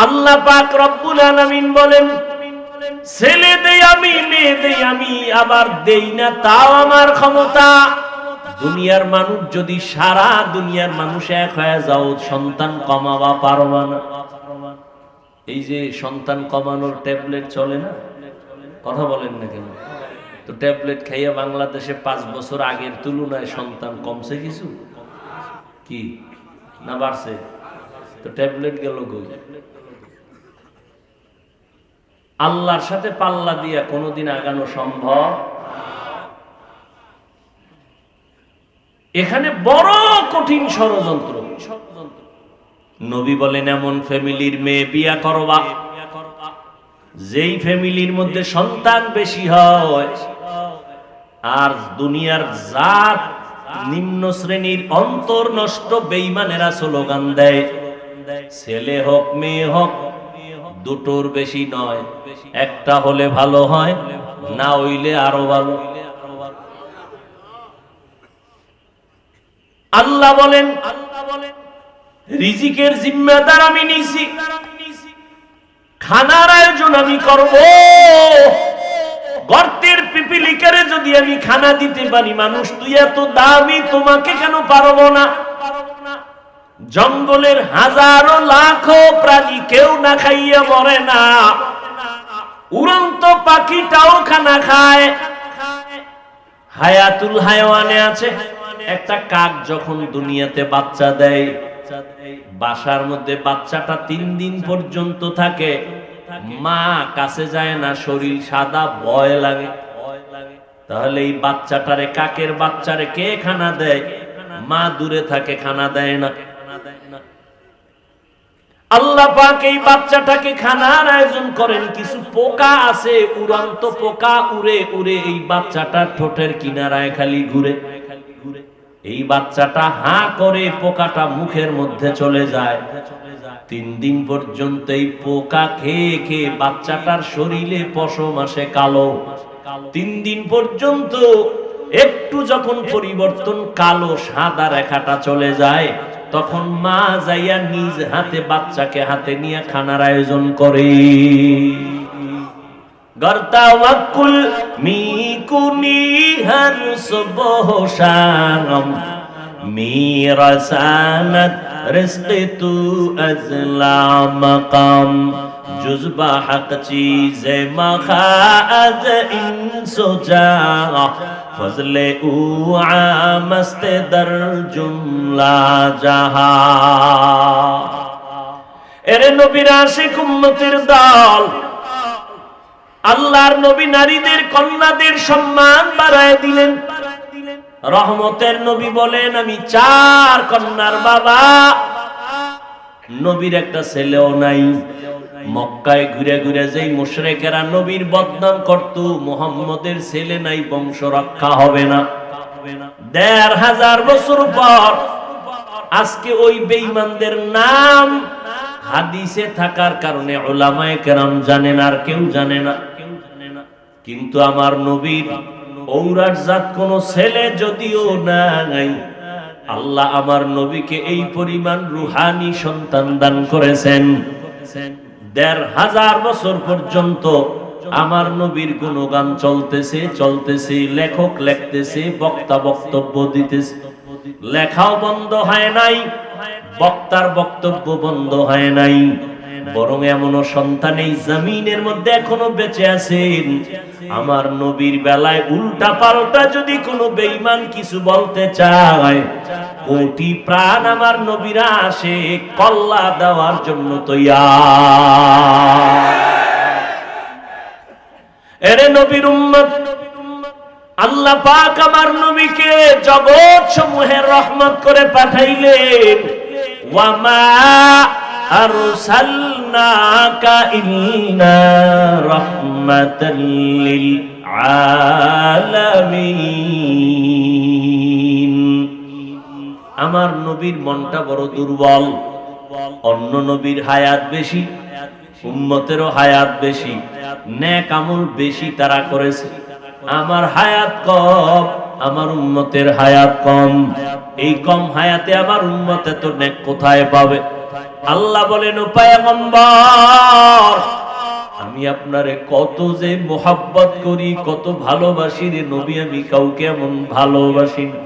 আল্লাহ পাক রব্বুল আলামিন বলেন, ছেলে দেই আমি, মেয়ে দেই আমি, আবার দেই না তাও আমার ক্ষমতা। দুনিয়ার মানুষ যদি সারা দুনিয়ার মানুষ এক হয়ে যাও, সন্তান কমাবা পারবা না। এই যে সন্তান কমানোর ট্যাবলেট চলে না, কথা বলেন না কেন? তো ট্যাবলেট খাইয়া বাংলাদেশে 5 বছর আগের তুলনায় সন্তান কমছে কিছু কি না বাড়ছে? তো ট্যাবলেট গেল কই? আল্লাহর সাথে পাল্লা দিয়া কোনোদিন আগানো সম্ভব? এখানে বড় কঠিন ষড়যন্ত্র। নবী বলেন, এমন ফ্যামিলির মেয়ে বিয়া করবা যেই ফ্যামিলির মধ্যে সন্তান বেশি হয়, আর দুনিয়ার জাত নিম্ন শ্রেণীর অন্তর নষ্ট বেঈমানেরা স্লোগান দেয়, ছেলে হোক মেয়ে হোক দুটোর বেশি নয়, একটা হলে ভালো হয়, না হইলে আরো ভালো। আল্লাহ বলেন, রিজিকের জিম্মাদার আমি নিছি, খানার আয়োজন আমি করব। গর্তের পিপিলিকারে যদি আমি খানা দিতে পারি, মানুষ তুই এত দামি, তোমাকে কেন পারবো না? জঙ্গলের হাজারো লাখো প্রাণী কেউ না খাইয়া মরে না, উড়ন্ত পাখিটাও খানা খায়। হায়াতুল হায়াওয়ানে আছে, একটা কাক যখন দুনিয়াতে বাচ্চা দেয়, বাসার মধ্যে বাচ্চাটা 3 দিন পর্যন্ত থাকে, মা কাছে যায় না, শরীর সাদা, ভয় লাগে। তাহলে এই বাচ্চাটারে, কাকের বাচ্চারে কে খানা দেয়? মা দূরে থাকে, খানা দেয় না। আল্লাহ পাক এই বাচ্চাটাকে খানার আয়োজন করেন। কিছু পোকা আছে, উড়ন্ত পোকা, উড়ে উড়ে এই বাচ্চাটার ঠোঁটের কিনারায় খালি ঘুরে। এই বাচ্চাটা হাঁ করে, পোকাটা মুখের মধ্যে চলে যায়। 3 দিন পর্যন্ত এই পোকা খেয়ে খেয়ে বাচ্চাটার শরীরে পশম আসে কালো। 3 দিন পর্যন্ত একটু যখন পরিবর্তন, কালো সাদা রেখাটা চলে যায়, তখন মা যাইয়া নিজ হাতে বাচ্চাকে হাতে নিয়ে খানার আয়োজন করে। গর্তাওয়াকুল মিকুনি হর সুবহ শাম, মিরাসানাত রিজক তু আজলা মাকাম, জুজবা হক চীজে মাখাজ ইনসুজা, ফজলে উ আমস্তে দর জুমলা জাহা। এরে নবীর আশিক উম্মতের দল, আল্লাহর নবী নারীদের, কন্যাদের সম্মান বাড়ায় দিলেন। রহমতের নবী বলেন, আমি 4 কন্যার বাবা। নবীর একটা ছেলেও নাই। মক্কায় ঘুরে ঘুরে যেই মুশরিকেরা নবীর বদনাম করত, মুহাম্মদের ছেলে নাই, বংশ রক্ষা হবে না। 1500 বছর পর আজকে ওই বেঈমানদের নাম হাদিসে থাকার কারণে উলামায়ে কেরাম জানেন, আর কেউ জানে না। কিন্তু আমার নবীর ঔরাত জাত কোন ছেলে যদিও নাই, আল্লাহ আমার নবীকে এই পরিমাণ রুহানি সন্তান দান করেছেন। 1500 বছর পর্যন্ত আমার নবীর গুণগান চলতেছে, লেখক লিখতেছে, বক্তা বক্তব্য দিতেছে, লেখাও বন্ধ হয় নাই, বক্তার বক্তব্য বন্ধ হয় নাই। বরং এমনও সন্তান এই জমিনের মধ্যে এখনো বেঁচে আছেন, আমার নবীর বেলায় উল্টা পাল্টা যদি কোনো বেঈমান কিছু বলতে চায়, কোটি প্রাণ আমার নবীরা আসে কল্লা দেওয়ার জন্য তৈয়ার। এরে নবীর উম্মত, আল্লাহ পাক আমার নবীকে জগৎ সমূহের রহমত করে পাঠাইলেন। ওয়ামা আরসালনাকা ইল্লা রাহমাতাল লিল আলামিন। আমার নবীর মনটা বড় দুর্বল। অন্য নবীর হায়াত বেশি, উম্মতেরও হায়াত বেশি, নেক আমল বেশি তারা করেছে। আমার হায়াত কম, আমার উম্মতের হায়াত কম। এই কম হায়াতে আমার উম্মতে তো নেক কোথায় পাবে? আল্লাহ বলেন, ও পয়গম্বর, আমি আপনারে কত যে মোহাব্বত করি, কত ভালোবাসি রে নবী, আমি কাউকে এমন ভালোবাসি না।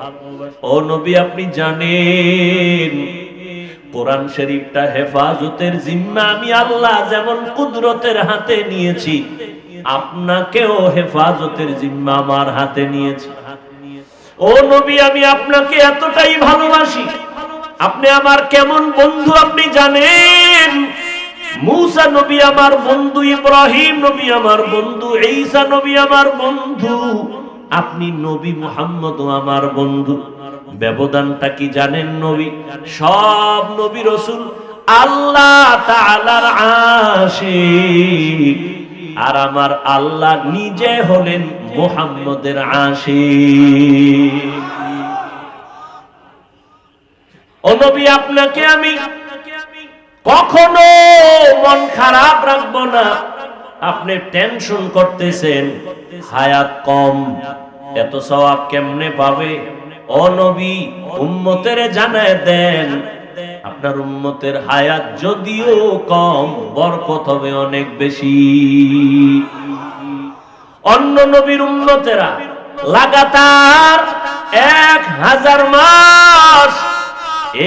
ও নবী, আপনি জানেন কোরআন শরীফটা হেফাজতের জিম্মা আমি আল্লাহ যেমন কুদরতের হাতে নিয়েছি, আপনাকেও হেফাজতের জিম্মা আমার হাতে নিয়েছি। ও নবী, আমি আপনাকে এতটাই ভালোবাসি, আপনি আমার কেমন বন্ধু আপনি জানেন। মূসা নবী আমার বন্ধু, ইব্রাহিম নবী আমার বন্ধু, ঈসা নবী আমার বন্ধু, আপনি নবী মুহাম্মদও আমার বন্ধু। ব্যবধানটা কি জানেন নবী? সব নবী রাসূল আল্লাহ তাআলার আশিক, আর আমার আল্লাহ নিজে হলেন মুহাম্মদের আশিক। ও নবী, আপনাকে আমি কখনো মন খারাপ রাখবো না। আপনি টেনশন করতেছেন হায়াত কম, এত সওয়াব কেমনে পাবে? ও নবী, উম্মতের জানায় দেন, আপনার উম্মতের হায়াত যদিও কম, বরকত হবে অনেক বেশি। অন্য নবীর উম্মতেরা লাগাতার 1000 মাস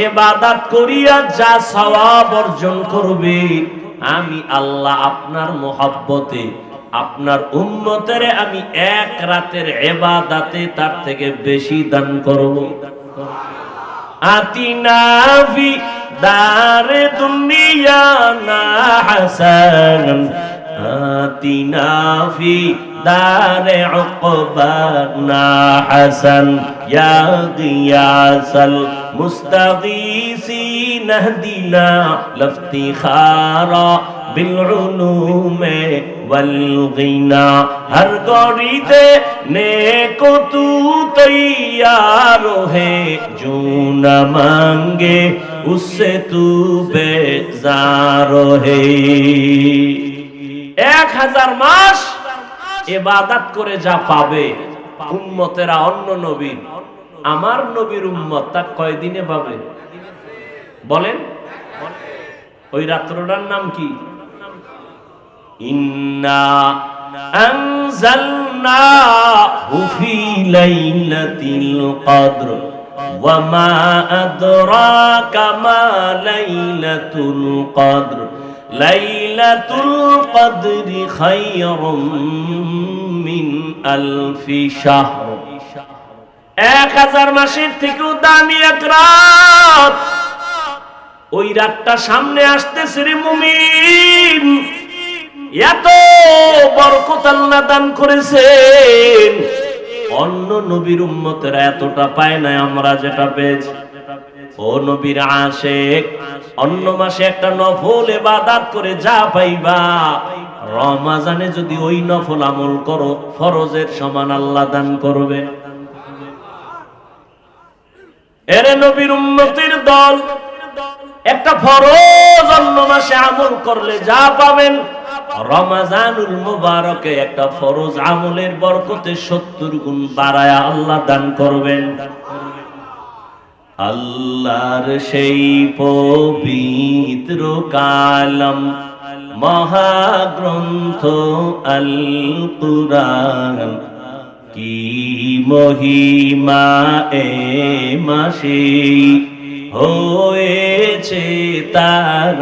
ইবাদত করিয়া যা সওয়াব অর্জন করবে, আমি আল্লাহ আপনার মোহাব্বতে আপনার উম্মতের আমি এক রাতের ইবাদতে তার থেকে বেশি দান করব। আতিনা ফি দারে দুনিয়া না হাসান, আতিনা ফি দারে উকবা না হাসান, ইয়া গিয়াসাল মুস্তাগীসিন ইহদিনা লফতিখারা বিল উলুমে ওয়াল গিনা। হর গরিতে নেকো তু তৈয়ার হে, जो न मांगे उससे तू बेजार है। 1000 মাস ইবাদত করে যা পাবে উম্মতেরা অন্য নবীর, আমার নবীর উম্মত তা কয়দিনে পাবে বলেন? ওই রাত্রটার নাম কি? ইন্না আনজালনাহু ফি লাইলাতিল কদর ওয়া মা আদরাকা মা লাইলাতুল কদর, লাইলাতুল কদরি খায়রুম মিন আলফি শাহর। 1000 মাসের থেকেও দামি এক রাত। ওই রাতটা সামনে আসতেছে রে মুমিন, এত বরকত আল্লাহ দান করেছেন, অন্য নবীর উম্মতেরা এতটা পায় না আমরা যেটা পেয়েছি। ও নবীর আশিক, অন্য মাসে একটা নফল ইবাদত করে যা পাইবা, রমজানে যদি ওই নফল আমল করো ফরজের সমান আল্লাহ দান করবে। এরে নবীর উম্মতের দল, একটা ফরজ অন্য মাসে আমল করলে যা পাবেন, রমজানুল মুবারকে একটা ফরজ আমলের বরকতে 70 গুণ বাড়ায়া আল্লাহ দান করবেন। আল্লাহর সেই পবিত্র কালাম মহাগ্রন্থ আল কুরআন, কি মহিমা এ মাসে হয়েছে হয়েছে তার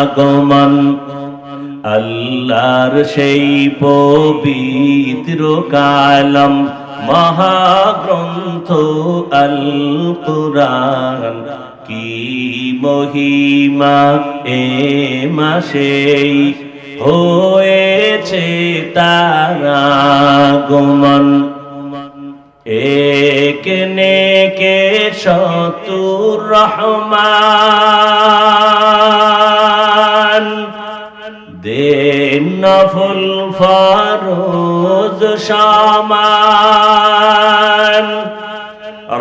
আগমন। আল্লাহর সেই পবিত্র কালাম মহাগ্রন্থ আল কুরআন, কি মহিমা এ মাসেই হয়েছে তার আগমন। একনে কে শতুর রহমান, দেন নফল ফরজ সমান।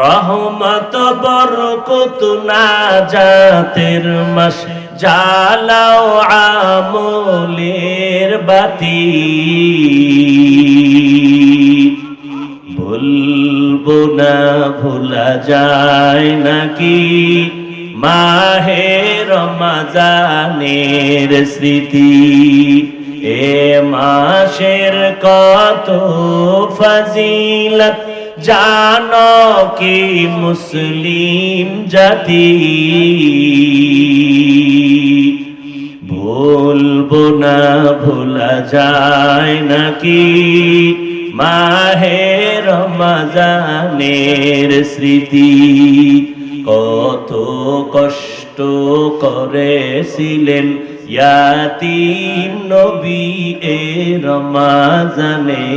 রহমত বরকত নাজাতের মাস, জ্বালাও আমলের বাতি। ভুলবো না ভোলা যায় নাকি মাহে রমজানের স্মৃতি। এ মাসের কত ফজিলত জানো কি মুসলিম জাতি। ভুলবো না ভোলা যায় নাকি মাহে রমজানের স্মৃতি। কত কষ্ট করেছিলেন ইয়াতীম নবী এ রমজানে,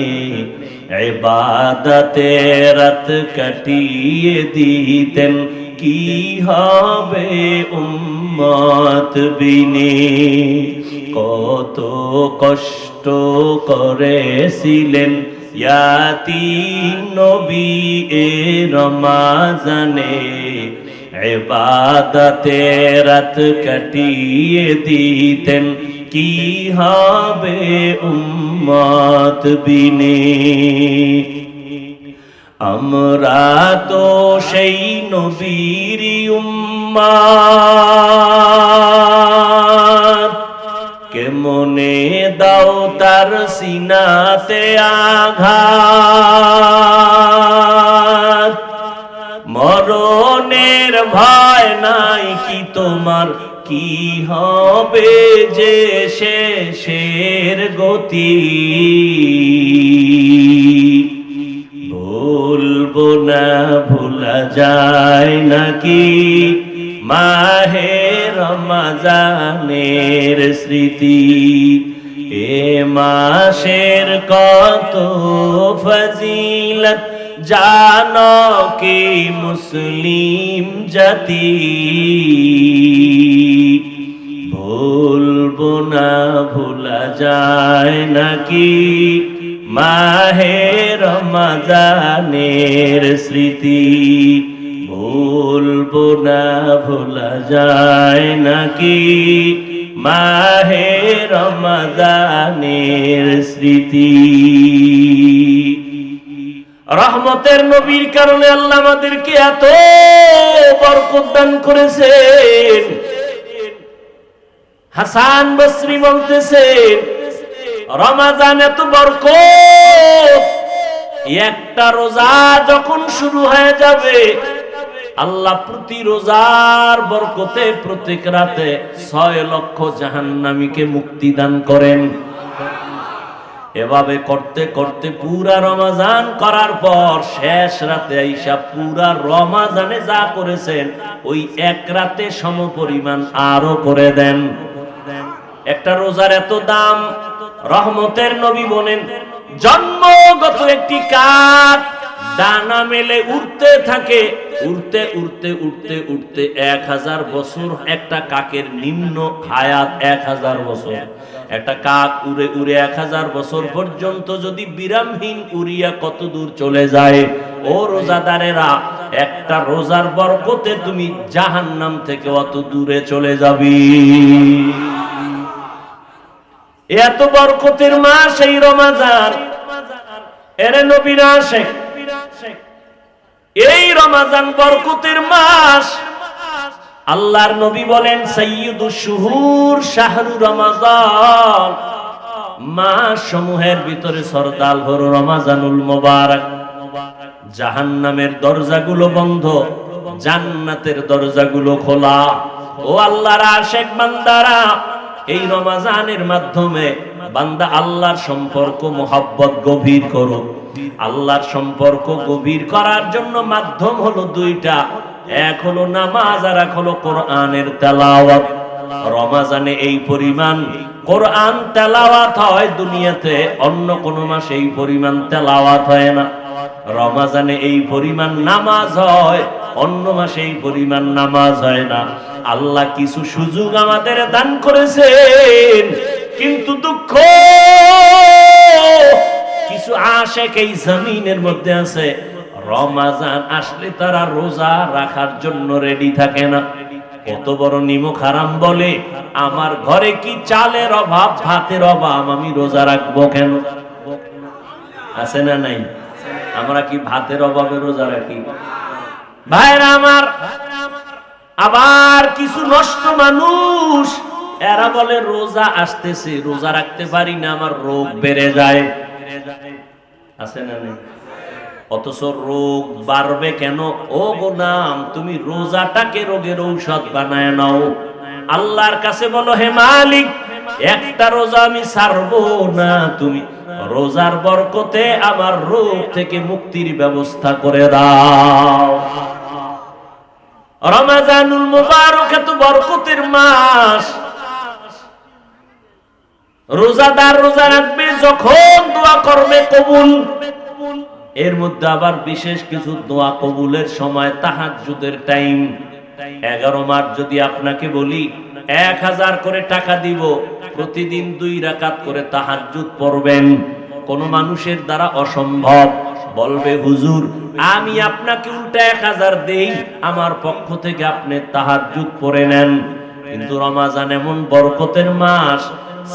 ইবাদতে রাত কাটিয়ে দিতেন, কি হবে উম্মত বিনে। কত কষ্ট করেছিলেন ইয়াতীম নবী এ রমজানে, ইবাদতে রাত কাটিয়ে দিতেন, কি হবে উম্মত বিনে। আমরা তো সেই নবীর উম্মত, কেমনে দাও তার সিনাতে আঘাত। মরণের ভয় নাই কি তোমার, কি হবে যে শেষের গতি। ভুলবো না ভোলা যায় নাকি মাহে রমজানের স্মৃতি। এ মাসের কত ফজিলত জানো কি মুসলিম জাতি। ভুলবো না ভোলা যায় নাকি মাহে রমজানের স্মৃতি। ভুলবো না ভোলা যায় নাকি মাহে রমজানের স্মৃতি। রহমতের নবীর কারণে আল্লাহ আমাদেরকে এত বরকত দান করেছেন। হাসান বসরি বলতেছেন, রমজান এত বরকত, একটা রোজা যখন শুরু হয়ে যাবে আল্লাহ প্রতি রোজার বরকতে প্রত্যেক রাতে 6 লক্ষ জাহান্নামীকে মুক্তি দান করেন। এভাবে করতে করতে পুরা রমজান করার পর শেষ রাতে আইসা পুরা রমজানে যা করেছেন ওই এক রাতে সমপরিমাণ আরো করে দেন। একটা রোজার এত দাম। রহমতের নবী বলেন, জন্মগত একটি কাক ডানা মেলে উড়তে থাকে, উড়তে উড়তে উড়তে উড়তে 1000 বছর। একটা কাকের নিম্ন হায়াত 1000 বছর। একটা কাক উড়ে উড়ে 1000 বছর পর্যন্ত যদি বিরামহীন উড়িয়া কত দূর চলে যায়। ও রোজাদারেরা, একটা রোজার বরকতে তুমি জাহান্নাম থেকে অত দূরে চলে যাবি। এত বরকতের মাস এই রমজান। এরে নবীর আশিক, এই রমজান বরকতের মাস। আল্লাহর নবী বলেন, সাইয়্যিদুশ শুহুর শাহরু রমাদান। মাস সমূহের ভিতরে সরদার হলো রমজানুল মুবারক। জাহান্নামের দরজাগুলো বন্ধ, জান্নাতের দরজাগুলো খোলা। ও আল্লাহর আশিক বান্দারা, এই রমজানের মাধ্যমে বান্দা আল্লাহর সম্পর্ক মোহাব্বত গভীর করুক। আল্লাহর সম্পর্ক গভীর করার জন্য মাধ্যম হলো দুইটা, এক হলো নামাজ আর এক হলো কোরআনের তেলাওয়াত। রমজানে এই পরিমাণ কোরআন তেলাওয়াত হয়, দুনিয়াতে অন্য কোন মাসে এই পরিমাণ তেলাওয়াত হয় না। রমজানে এই পরিমাণ নামাজ হয়, অন্য মাসে এই পরিমাণ নামাজ হয় না। আল্লাহ কিছু সুযোগ আমাদের দান করেছেন, কিন্তু দুঃখ কিছু আশিক এই জমিনের মধ্যে আছে, রমজান আসলে তারা রোজা রাখার জন্য রেডি থাকে না। কত বড় নিমক হারাম বলে, আমার ঘরে কি চালের অভাব, ভাতের অভাব, আমি রোজা রাখবো কেন? আছে না নাই? আমরা কি ভাতের অভাবে রোজা রাখি? ভাইরা আমার, আবার কিছু নষ্ট মানুষ, এরা বলে রোজা আসতেছে, রোজা রাখতে পারি না, আমার রোগ বেড়ে যায়। আছে না নাই? অথচ রোগ বাড়বে কেন? ও গোলাম, তুমি রোজাটাকে রোগের ঔষধ বানায় নাও। আল্লাহর কাছে বলো, হে মালিক, একটা রোজা আমি ছাড়বো না, তুমি রোজার বরকতে আমার রোগ থেকে মুক্তির ব্যবস্থা করে দাও। রমজানুল মুবারক এত বরকতের মাস। রোজাদার রোজা রাখবে, যখন দোয়া করবে কবুল। এর মধ্যে আবার বিশেষ কিছু দোয়া কবুলের সময় তাহাজ্জুদের টাইম। 11 মাস যদি আপনাকে বলি 1000 করে টাকা দিব, প্রতিদিন 2 রাকাত করে তাহাজ্জুদ পড়বেন, কোন মানুষের দ্বারা অসম্ভব। বলবে হুজুর, আমি আপনাকে উল্টা 1000 দেই, আমার পক্ষ থেকে আপনি তাহাজ্জুদ পড়ে নেন। কিন্তু রমজান এমন বরকতের মাস,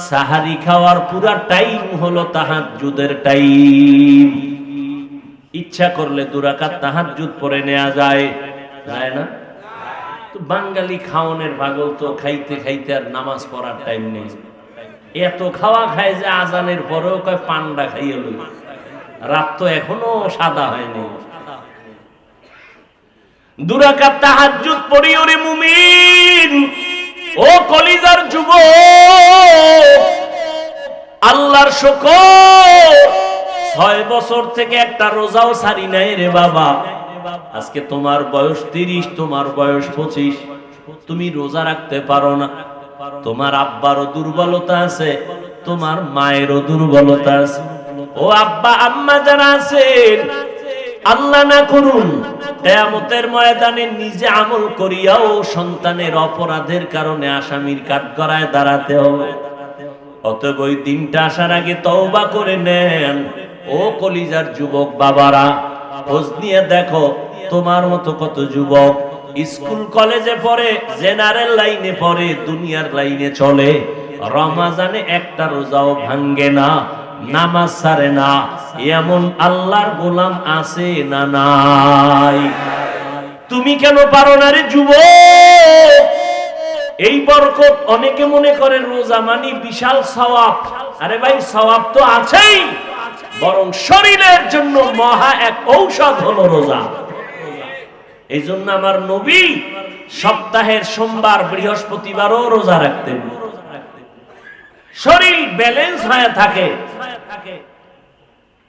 সাহারি খাওয়ার পুরা টাইম হলো তাহাজ্জুদের টাইম। ইচ্ছা করলে 2 রাকাত তাহাজ্জুদ পড়ে নেওয়া যায়, যায় না? তো বাঙালি খাওয়ানোর পাগল, তো খাইতে খাইতে আর নামাজ পড়ার টাইম নেই। এত খাওয়া খায় যে আজানের পরেও কয় পান্ডা খাইয়ে লই, রাত তো এখনো সাদা হয়নি। 2 রাকাত তাহাজ্জুদ পড়ি ওরে মুমিন, ও কলিজার যুবক, আল্লাহর শুকর, 6 বছর থেকে একটা রোজাও ছাড়ি নাই রে বাবা। আজকে তোমার বয়স 30, তোমার বয়স 25, তুমি রোজা রাখতে পারো না। তোমার আব্বারও দুর্বলতা আছে, তোমার মায়েরও দুর্বলতা আছে। ও আব্বা আম্মা যারা আছেন, আল্লাহ না করুন কিয়ামতের ময়দানে নিজে আমল করিয়াও সন্তানের অপরাধের কারণে আসামির কাঠগড়ায় দাঁড়াতে হবে। অতএব ওই দিনটা আসার আগে তওবা করে নেন। ও কলিজার যুবক বাবারা, খোঁজ নিয়ে দেখো তোমার মতো কত যুবক স্কুল কলেজে পড়ে, জেনারেল লাইনে পড়ে, দুনিয়ার লাইনে চলে, রমজানে একটা রোজাও ভাঙ্গে না, নামাজ ছাড়ে না। এমন আল্লাহর গোলাম আছে না নাই? তুমি কেন পারো না রে যুবক? এই বরকত, অনেকে মনে করে রোজা মানি বিশাল সওয়াব। আরে ভাই, সওয়াব তো আছেই, বরং শরীরের জন্য মহা এক ঔষধ হলো রোজা। এই জন্য আমার নবী সপ্তাহের সোমবার বৃহস্পতিবারও রোজা রাখতেন, শরীর ব্যালেন্স হয়ে থাকে।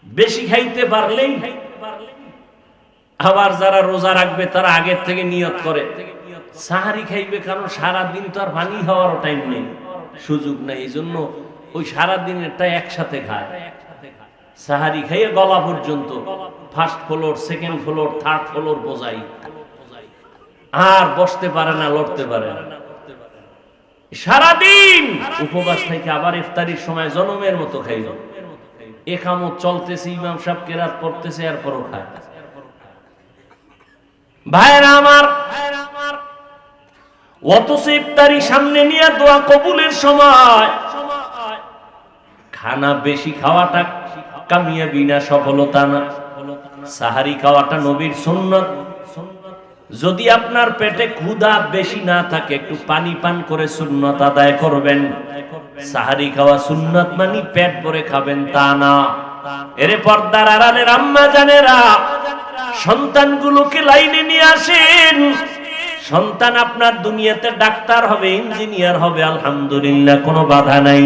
বেশি খাইতে পারলেই, আবার যারা রোজা রাখবে তারা আগের থেকে নিয়ত করে সাহারি খাইবে, কারণ সারাদিন তো আর পানি খাওয়ারও টাইম নেই, সুযোগ নেই। এই জন্য ওই সারাদিনেরটা একসাথে খায়, সাহারি খাইয়ে গলা পর্যন্ত, first floor, second floor, third floor বোঝাই, আর বসতে পারে না, লড়তে পারে না, সারাদিন উপবাস থেকে আবার ইফতারির সময় জনমের মতো খাইল। একামত চলতেছে, ইমাম সাহেব কেরাত পড়তেছে, এরপরও খায়। ভাইরা আমার, অথচ ইফতারি সামনে নিয়ে দোয়া কবুলের সময় খানা বেশি খাওয়াটা কামিয়াবি না, সফলতা না। সাহারি খাওয়াটা নবীর সুন্নাত। যদি আপনার পেটে ক্ষুধা বেশি না থাকে, একটু পানি পান করে সুন্নাত আদায় করবেন। সাহারি খাওয়া সুন্নাত মানে পেট ভরে খাবেন তা না। এরে পর্দার আড়ালের আম্মা জানেরা, সন্তানগুলোকে লাইনে নিয়ে আসেন, সন্তান আপনার দুনিয়াতে ডাক্তার হবে, ইঞ্জিনিয়ার হবে, আলহামদুলিল্লাহ, কোনো বাধা নাই।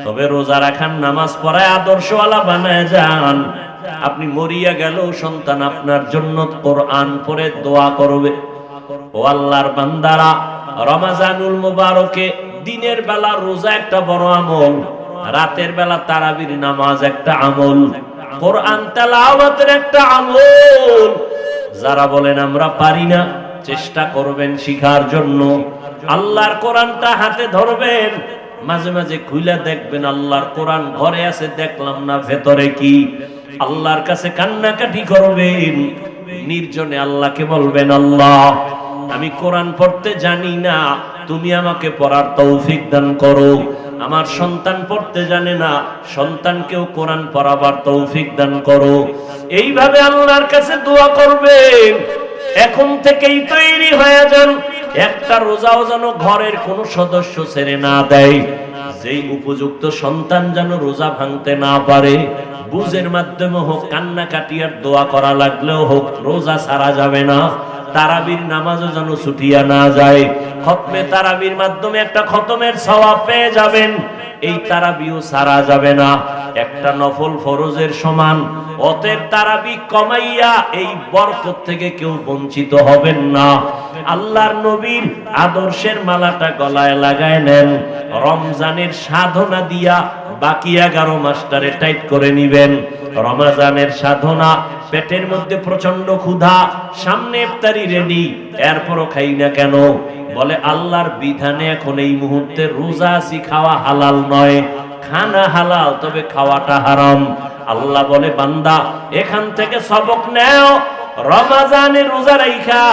তবে রোজা রাখার, নামাজ পড়ায় আদর্শওয়ালা বানায় যান। আপনি মরিয়া গেল, সন্তান আপনার জন্য কোরআন পড়ে দোয়া করবে। ও আল্লাহর বান্দারা, রমজানুল মুবারকে দিনের বেলা রোজা একটা বড় আমল, রাতের বেলা তারাবির নামাজ একটা আমল, কোরআন তেলাওয়াতের একটা আমল। যারা বলেন আমরা পারি না, চেষ্টা করবেন শিখার জন্য। আল্লাহর কোরআনটা হাতে ধরবেন, মাঝে মাঝে খুলে দেখবেন আল্লাহর কোরআন ঘরে আছে, দেখলাম না ভেতরে কি। আল্লাহর কাছে কান্নাকাটি করবেন, নির্জনে আল্লাহকে বলবেন, আল্লাহ আমি কোরআন পড়তে জানি না, তুমি আমাকে পড়ার তৌফিক দান করো। আমার সন্তান পড়তে জানে না, সন্তানকেও কোরআন পড়াবার তৌফিক দান করো। এইভাবে আল্লাহর কাছে দোয়া করবেন। এখন থেকেই তৈরি হয়ে যান, একটা রোজাও যেন ঘরের কোন সদস্য ছেড়ে না দেয়। যেই উপযুক্ত সন্তান যেন রোজা ভাঙতে না পারে, বুঝের মাধ্যমে হোক, কান্নাকাটি আর দোয়া করা লাগলেও হোক, রোজা ছাড়া যাবে না। তারাবির নামাজও যেন ছুটিয়া না যায়। খতমে তারাবির মাধ্যমে একটা খতমের সওয়াব পেয়ে যাবেন। এই তারাবিও ছাড়া যাবে না, একটা নফল ফরজের সমান। অতএব তারাবি কমাইয়া এই বরকত থেকে কেউ বঞ্চিত হবেন না। আল্লাহর নবীর আদর্শের মালাটা গলায় লাগায় নেন। রমজানের সাধনা দিয়া বাকি 11 মাসটারে টাইট করে নিবেন। রমজানের সাধনা, পেটের মধ্যে প্রচন্ড ক্ষুধা, সামনে ইফতারি রেডি, এরপরও খাই না কেন? বলে আল্লাহর বিধানে এখন এই মুহূর্তে রোজা আছি, খাওয়া হালাল নয়। খানা হালাল, তবে খাওয়াটা হারাম। আল্লাহ বলে, বান্দা এখান থেকে সবক নেও। রমজানে রোজা রাইখা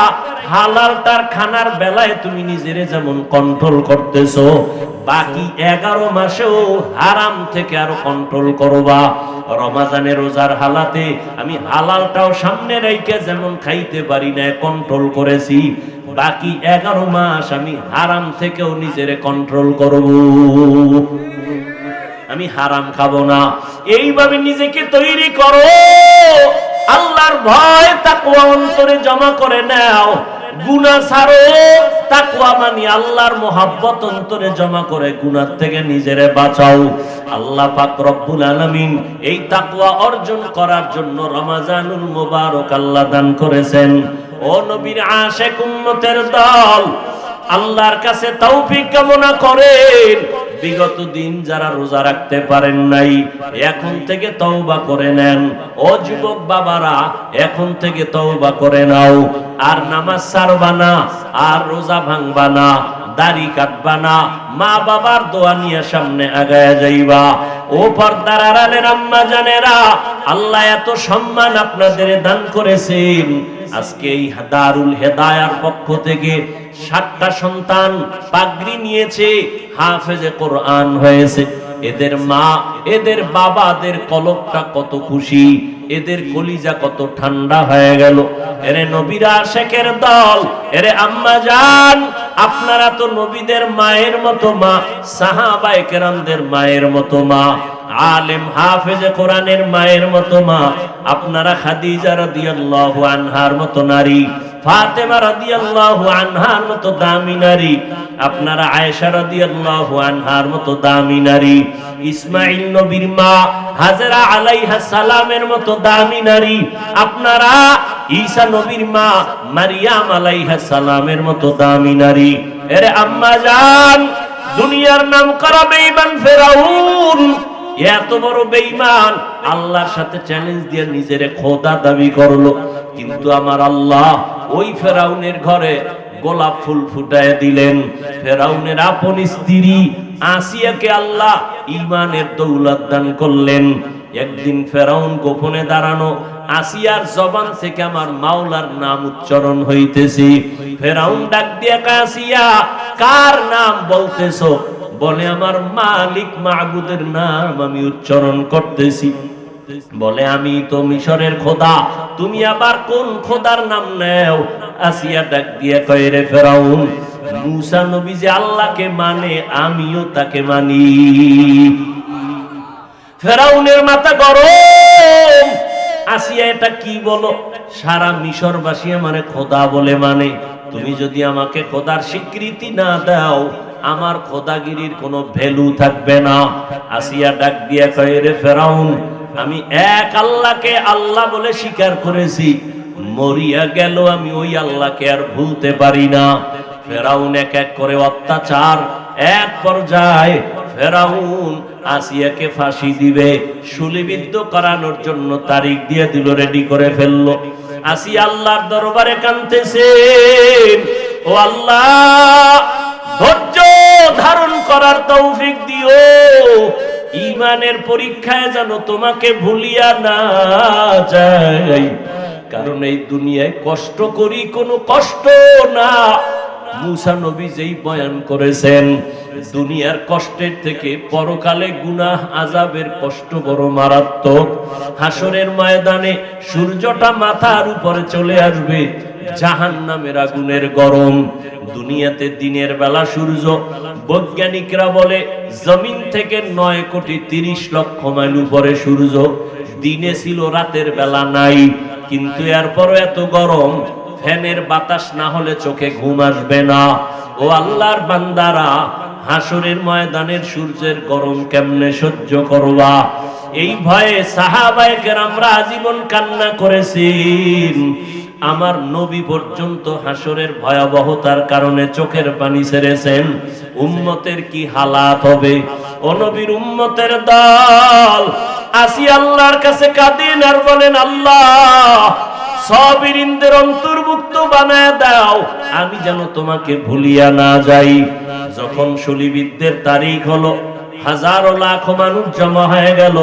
হালালটার খানার বেলায় তুমি নিজেরে যেমন কন্ট্রোল করতেছো, বাকি 11 মাসেও হারাম থেকে আরো কন্ট্রোল করবা। রমজানে রোজার হালাতে আমি হালালটাও সামনে রেখে যেমন খাইতে পারি না, কন্ট্রোল করেছি, বাকি 11 মাস আমি হারাম থেকেও নিজেরে কন্ট্রোল করব। আমি হারাম খাবো না। এইভাবে নিজেকে তৈরি করো। আল্লাহর ভয় তাকওয়া অন্তরে জমা করে নাও। গুনাহ ছাড়ো, তাকওয়া মানে আল্লাহর মোহাব্বত অন্তরে জমা করে গুনাহ থেকে নিজেরে বাঁচাও। আল্লাহ পাক রব্বুল আলামিন এই তাকওয়া অর্জন করার জন্য রমজানুল মুবারক আল্লাহ দান করেছেন। ও নবীর আশিক উম্মতের দল, আল্লাহর কাছে তৌফিক কামনা করেন। বিগত দিন যারা রোজা রাখতে পারেন নাই, এখন থেকে তওবা করে নেন। ও যুবক বাবারা, এখন থেকে তওবা করে নাও। আর নামাজ ছাড়বা না, আর রোজা ভাঙবা না, দাড়ি কাটবা না, মা বাবার দোয়া নিয়ে সামনে আগায়া যাইবা। ও পর্দার আড়ালের আম্মা জানেরা, আল্লাহ এত সম্মান আপনাদের দান করেছেন। আজকে এই দারুল হেদায়ার পক্ষ থেকে 7টা সন্তান পাগড়ি নিয়েছে, হাফেজে কোরআন হয়েছে। এদের মা, এদের বাবাদের কলবটা কত খুশি, এদের কলিজা কত ঠান্ডা হয়ে গেল। এরে নবীর আশিকের দল, এরে আম্মা জান, আপনারা তো নবীদের মায়ের মতো মা, সাহাবায়ে কেরামদের মায়ের মতো মা, আলেম হাফেজে কোরআনের মায়ের মতো মা। আপনারা খাদিজা রাদিয়াল্লাহু আনহার মতো নারী, ফাতেমা রাদিয়াল্লাহু আনহার মতো দামি নারী, আপনারা আয়েশা রাদিয়াল্লাহু আনহার মতো দামি নারী, ইসমাঈল নবীর মা হাজেরা আলাইহা সালামের মতো দামি নারী, আপনারা ঈসা নবীর মা মারিয়াম আলাইহা সালামের মতো দামি নারী। এরে আম্মা জান, দুনিয়ার নাম করা বেঈমান ফেরাউন এত বড় বেঈমান, আল্লাহর সাথে চ্যালেঞ্জ দিয়ে নিজেরে খোদা দাবি করলো। কিন্তু আমার আল্লাহ ওই ফেরাউনের ঘরে গোলাপ ফুল ফুটায় দিলেন। ফেরাউনের আপন স্ত্রী আসিয়াকে আল্লাহ ঈমানের দৌলত দান করলেন। একদিন ফেরাউন গোপনে দাঁড়ানো, আসিয়ার জবান থেকে আমার মাওলার নাম উচ্চারণ হইতেছে। ফেরাউন ডাক দিয়ে, আসিয়া কার নাম বলতেছো? বলে, আমার মালিক মাবুদের নাম আমি উচ্চারণ করতেছি। বলে, আমি তো মিশরের খোদা, তুমি আবার কোন খোদার নাম নেও? আসিয়া ডাক দিয়ে কয়, রে ফেরাউন, মুসা নবী যে আল্লাহকে মানে, আমিও তাকে মানি। ফেরাউনের মাথা গরম, আসিয়া এটা কি বলো? সারা মিশরবাসী আমারে খোদা বলে মানে, তুমি যদি আমাকে খোদার স্বীকৃতি না দাও আমার খোদাগিরির কোনো ভ্যালু থাকবে না। আসিয়া ডাক দিয়া কয়, রে ফেরাউন, আমি এক আল্লাহকে আল্লাহ বলে স্বীকার করেছি, মরিয়া গেল আমি ওই আল্লাহকে আর ভুলতে পারি না। ফেরাউন এক এক করে অত্যাচার, এক পর্যায়ে ফেরাউন আসিয়াকে ফাঁসি দিবে, শুলিবিদ্ধ করানোর জন্য তারিখ দিয়ে দিল, রেডি করে ফেললো। আসিয়া আল্লাহর দরবারে কাঁদতেছেন, ও আল্লাহ ধৈর্য ধারণ করার তৌফিক দিও, ঈমানের পরীক্ষায় যেন তোমাকে ভুলিয়া না যাই, কারণ এই দুনিয়ায় কষ্ট করি কোনো কষ্ট না। মুসা নবী যেই বয়ান করেছেন, দুনিয়ার কষ্টের থেকে পরকালে গুনাহ আযাবের কষ্ট বড় মারাত্মক। হাসরের ময়দানে সূর্যটা মাথার উপরে চলে আসবে, জাহান্নামের আগুনের গরম। দুনিয়াতে দিনের বেলা সূর্য, বৈজ্ঞানিকরা বলে জমিন থেকে 9,30,00,000 মাইল উপরে সূর্য, দিনে ছিল রাতের বেলা নাই, কিন্তু এরপরও এত গরম, ফ্যানের বাতাস না হলে চোখে ঘুম আসবে না। ও আল্লাহর বান্দারা, হাসরের ময়দানের সূর্যের গরম কেমনে সহ্য করবা? এই ভয়ে সাহাবায়ে কেরামরা আজীবন কান্না করেছেন। আমার নবী পর্যন্ত হাসরের ভয়াবহতার কারণে চোখের পানি ছেড়েছেন। উম্মতের কি হালাত হবে? ও নবীর উম্মতের দল আসি আল্লাহর কাছে কাঁদেন আর বলেন, আল্লাহ সাবিরিনদের অন্তর্ভুক্ত বানায় দাও, আমি যেন তোমাকে ভুলিয়া না যাই। যখন শুলিবিদ্ধের তারিখ হলো, হাজারো লাখ মানুষ জমা হয়ে গেল,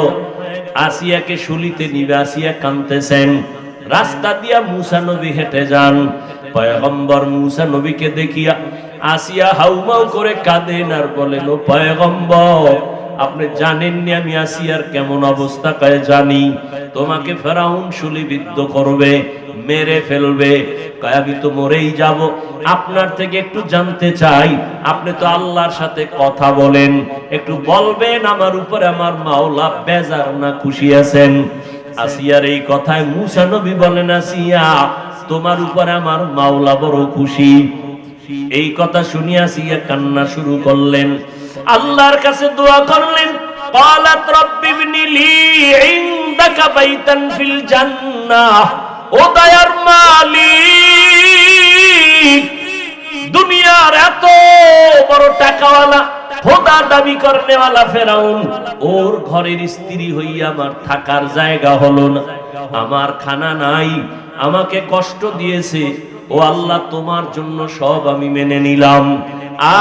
আসিয়াকে শুলিতে নিবে। আসিয়া কাঁদতেছেন। রাস্তা দিয়া মুসা নবী হেঁটে যান। পয়গম্বর মুসা নবীকে দেখিয়া আসিয়া হাউমাউ করে কাঁদেন আর বলেন, ও পয়গম্বর, আপনি জানেননি আমি আসিয়ার কেমন অবস্থা? কয় জানি। তোমাকে ফেরাউন শুলিবিদ্ধ করবে, মেরে ফেলবে। কয় আমি তো মরেই যাব। আপনার থেকে একটু জানতে চাই, আপনি তো আল্লাহর সাথে কথা বলেন, একটু বলবেন আমার উপরে আমার মাওলা বেজার না খুশি আছেন? আসিয়ার এই কথায় মুসা নবী বলেন, আসিয়া তোমার উপরে আমার মাওলা বড় খুশি। এই কথা শুনিয়া আসিয়া কান্না শুরু করলেন, আল্লাহর কাছে দোয়া করলেন। ক্বালাত রাব্বি ইবনি লি ইনদাকা বাইতান ফিল জান্নাহ। ও দয়ার মালিক, দুনিয়ার এত বড় টাকাওয়ালা খোদা দাবি করনেওয়ালা ফেরাউন, ওর ঘরের স্ত্রী হইয়া আমার থাকার জায়গা হলো না, আমার খানা নাই, আমাকে কষ্ট দিয়েছে। ও আল্লাহ, তোমার জন্য সব আমি মেনে নিলাম।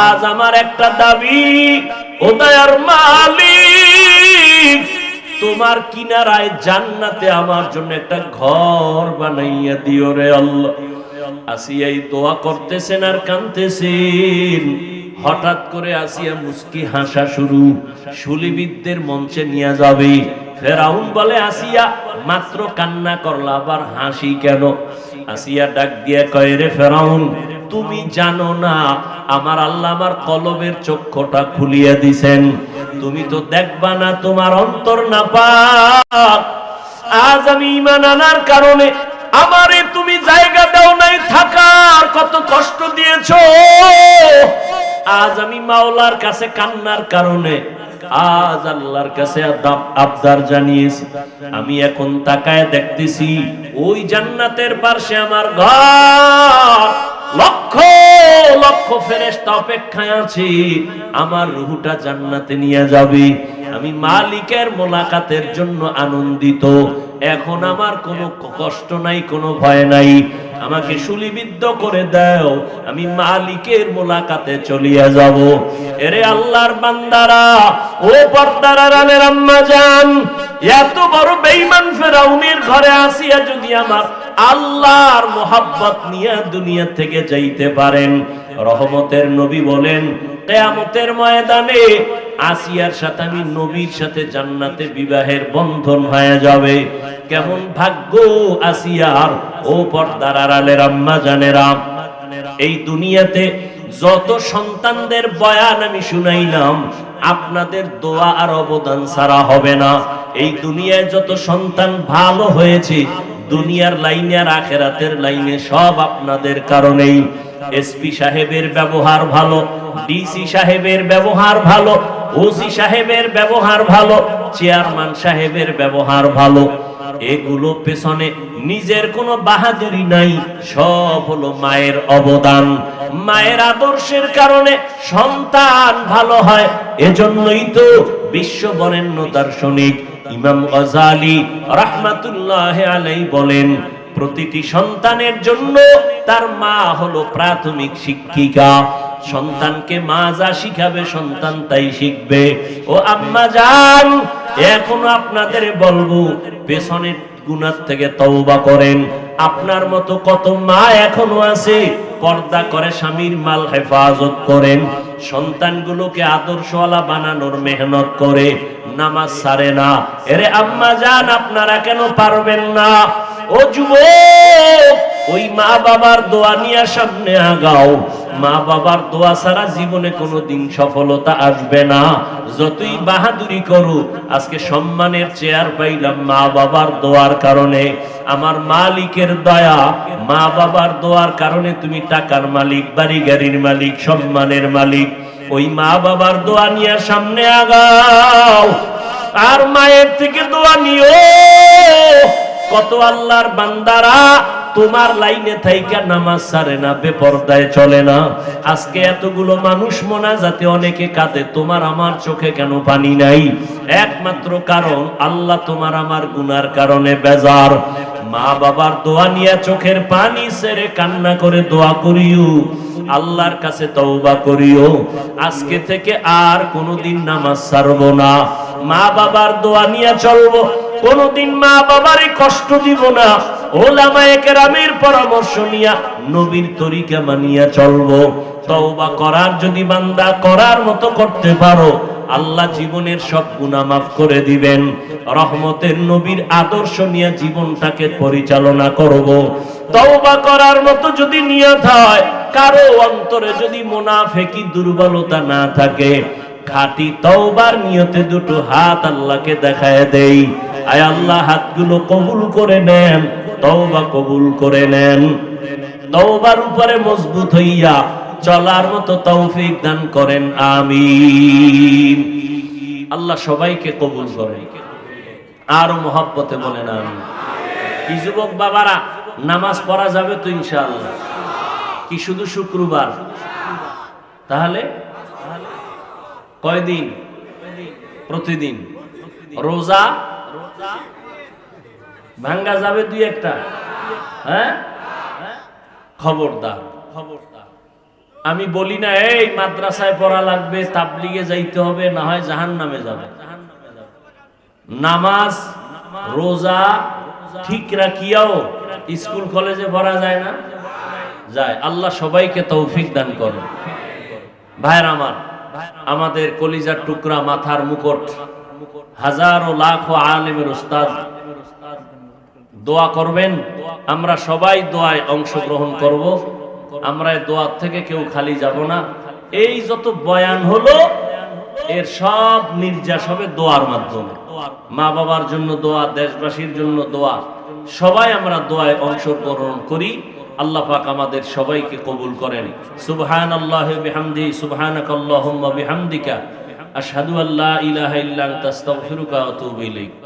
আজ আমার একটা দাবি, ও দয়ার মালিক, তোমার কিনারায় জান্নাতে আমার জন্য একটা ঘর বানাইয়া দিও রে আল্লাহ। আসিয়া এই দোয়া করতেছেন আর কাঁদতেছেন। হঠাৎ করে আসিয়া মুস্কি হাসা শুরু, শুলিবিদ্ধের মঞ্চে নিয়ে যাবে। ফেরাউন বলে, আসিয়া মাত্র কান্না করলা, আবার হাসি কেন? আসিয়া ডাক দিয়া কয়, রে ফেরাউন, তুমি জানো না আমার আল্লাহ আমার কলবের চক্ষুটা খুলিয়া দিছেন, তুমি তো দেখবা না, তোমার অন্তর না পাক। আজ আমি ঈমান আনার কারণে আমারে তুমি জায়গা দাও নাই থাকার, কত কষ্ট দিয়েছো। আজ আমি মাওলার কাছে কান্নার কারণে আজ আল্লাহর কাছে আবদার জানিয়েছি। আমি এখন তাকায় দেখতেছি ওই জান্নাতের পাশে আমার ঘর, লক্ষ লক্ষ ফেরেশতা অপেক্ষায় আছে, আমার রূহটা জান্নাতে নিয়ে যাবে। আমি মালিকের মোলাকাতের জন্য আনন্দিত। এখন আমার কোনো কষ্ট নাই, কোনো ভয় নাই। আমাকে শুলিবিদ্ধ করে দাও, আমি মালিকের মোলাকাতে চলিয়া যাব। এরে আল্লাহর বান্দারা, ও পর্দার আড়ালের আম্মা জান, এত বড় বেঈমান ফেরাউনের ঘরে আসিয়া যদি আমার আল্লাহর মোহাব্বত নিয়ে দুনিয়া থেকে যাইতে পারেন, রহমতের নবী বলেন কিয়ামতের ময়দানে আসিয়ার সাথে আমি নবীর সাথে জান্নাতে বিবাহের বন্ধন হয়ে যাবে। কেমন ভাগ্য আসিয়ার! ও পর্দার আড়ালের আম্মা জানেরা, এই দুনিয়াতে যত সন্তানদের বয়ান আমি শুনাইলাম, আপনাদের দোয়া আর অবদান ছাড়া হবে না। এই দুনিয়ায় যত সন্তান ভালো হয়েছে, দুনিয়ার লাইনে আর আখেরাতের লাইনে সব আপনাদের কারণেই। এসপি সাহেবের ব্যবহার ভালো, ডিসি সাহেবের ব্যবহার ভালো, ওসি সাহেবের ব্যবহার ভালো, চেয়ারম্যান সাহেবের ব্যবহার ভালো, এগুলো পেছনে নিজের কোনো বাহাদুরি নাই, সব হলো মায়ের অবদান। মায়ের আদর্শের কারণে সন্তান ভালো হয়। এজন্যই তো বিশ্ব বরেণ্য দার্শনিক ইমাম গজালি রাহমাতুল্লাহ আলাইহি বলেন, প্রতিটি সন্তানের জন্য তার মা হলো প্রাথমিক শিক্ষিকা। সন্তানকে মা যা শিখাবে সন্তান তাই শিখবে। ও আম্মা জান, এখনো আপনাদের বলবো, পেছনের গুনাহ থেকে তওবা করেন। আপনার মতো কত মা এখনো আছে পর্দা করে স্বামীর মাল হেফাজত করেন, সন্তানগুলোকে আদর্শওয়ালা বানানোর মেহনত করে, নামাজ ছাড়ে না। এরে আম্মা জান, আপনারা কেন পারবেন না? ও যুবক, ওই মা বাবার দোয়া নিয়ে সামনে আগাও। মা বাবার দোয়া ছাড়া জীবনে কোনোদিন সফলতা আসবে না। যতই বাহাদুরি করো, আজকে সম্মানের চেয়ার পাইলাম মা বাবার দোয়ার কারণে। আমার মালিকের দয়া, মা বাবার দোয়ার কারণে তুমি টাকার মালিক, বাড়ি গাড়ির মালিক, সম্মানের মালিক। ওই মা বাবার দোয়া নিয়ে সামনে আগাও, আর মায়ের থেকে দোয়া নিও। কত আল্লাহর বান্দারা তোমার লাইনে থাইকা নামাজ ছাড়ে না, বেপরদায় চলে না। আজকে এতগুলো মানুষ মোনাজাতে অনেকে কাঁদে, তোমার আমার চোখে কেন পানি নাই? একমাত্র কারণ, আল্লাহ তোমার আমার গুনার কারণে বেজার। মা বাবার দোয়া নিয়ে চোখের পানি ছেড়ে কান্না করে দোয়া করিও, আল্লাহর কাছে তওবা করিও, আজকে থেকে আর কোনোদিন নামাজ ছাড়বো না, মা বাবার দোয়া নিয়ে চলবো, কোনোদিন মা বাবারে কষ্ট দিব না, ওলামায়ে কেরামের পরামর্শ নিয়া নবীর তরিকা মানিয়া চলবো। তওবা করার যদি বান্দা করার মতো করতে পারো, আল্লাহ জীবনের সব গুনাহ মাফ করে দিবেন। রহমতের নবীর আদর্শ নিয়ে জীবনটাকে পরিচালনা করব। তওবা করার মতো যদি নিয়ত হয়, কারো অন্তরে যদি মুনাফিকি দুর্বলতা না থাকে, খাঁটি তওবার নিয়তে দুটো হাত আল্লাহকে দেখায় দেই। আয় আল্লাহ, হাতগুলো কবুল করে নেন, তওবা কবুল করে নেন। তওবার উপরে মজবুত হইয়া চলার মতো তৌফিক দান করেন, আমিন। আল্লাহ সবাইকে কবুল করেন, আরো মহব্বতে বলেন আমিন। কি যুবক বাবারা, নামাজ পড়া যাবে তো ইনশাআল্লাহ? কি শুধু শুক্রবার? তাহলে কয়দিন? প্রতিদিন। রোজা ভাঙ্গা যাবে দুই একটা? হ্যাঁ, খবরদার, খবরদার। আমি বলি না এই মাদ্রাসায় পড়া লাগবে, তাবলিগে যাইতে হবে, না হয় জাহান্নামে যাবে। নামাজ রোজা ঠিক রাখিয়াও স্কুল কলেজে পড়া যায় না? যায়। আল্লাহ সবাইকে তৌফিক দান করেন। ভাইরা আমার, আমাদের কলিজার টুকরা, মাথার মুকুট, হাজারো লাখো আলেমের উস্তাদ দোয়া করবেন। আমরা সবাই দোয়ায় অংশগ্রহণ করব। আমরা এই দোয়া থেকে কেউ খালি যাব না। এই যত বয়ান হলো, এর সব নির্যাস হবে দোয়ার মাধ্যমে। মা বাবার জন্য দোয়া, দেশবাসীর জন্য দোয়া, সবাই আমরা দোয়ায় অংশগ্রহণ করি। আল্লাহ পাক আমাদের সবাইকে কবুল করেন। সুবহানাল্লাহি ওয়া বিহামদিহি, সুবহানাকাল্লাহুম্মা বিহামদিকা, আশহাদু আল্লা ইলাহা ইল্লা আনতা, আস্তাগফিরুকা ওয়া আতুবু ইলাইক।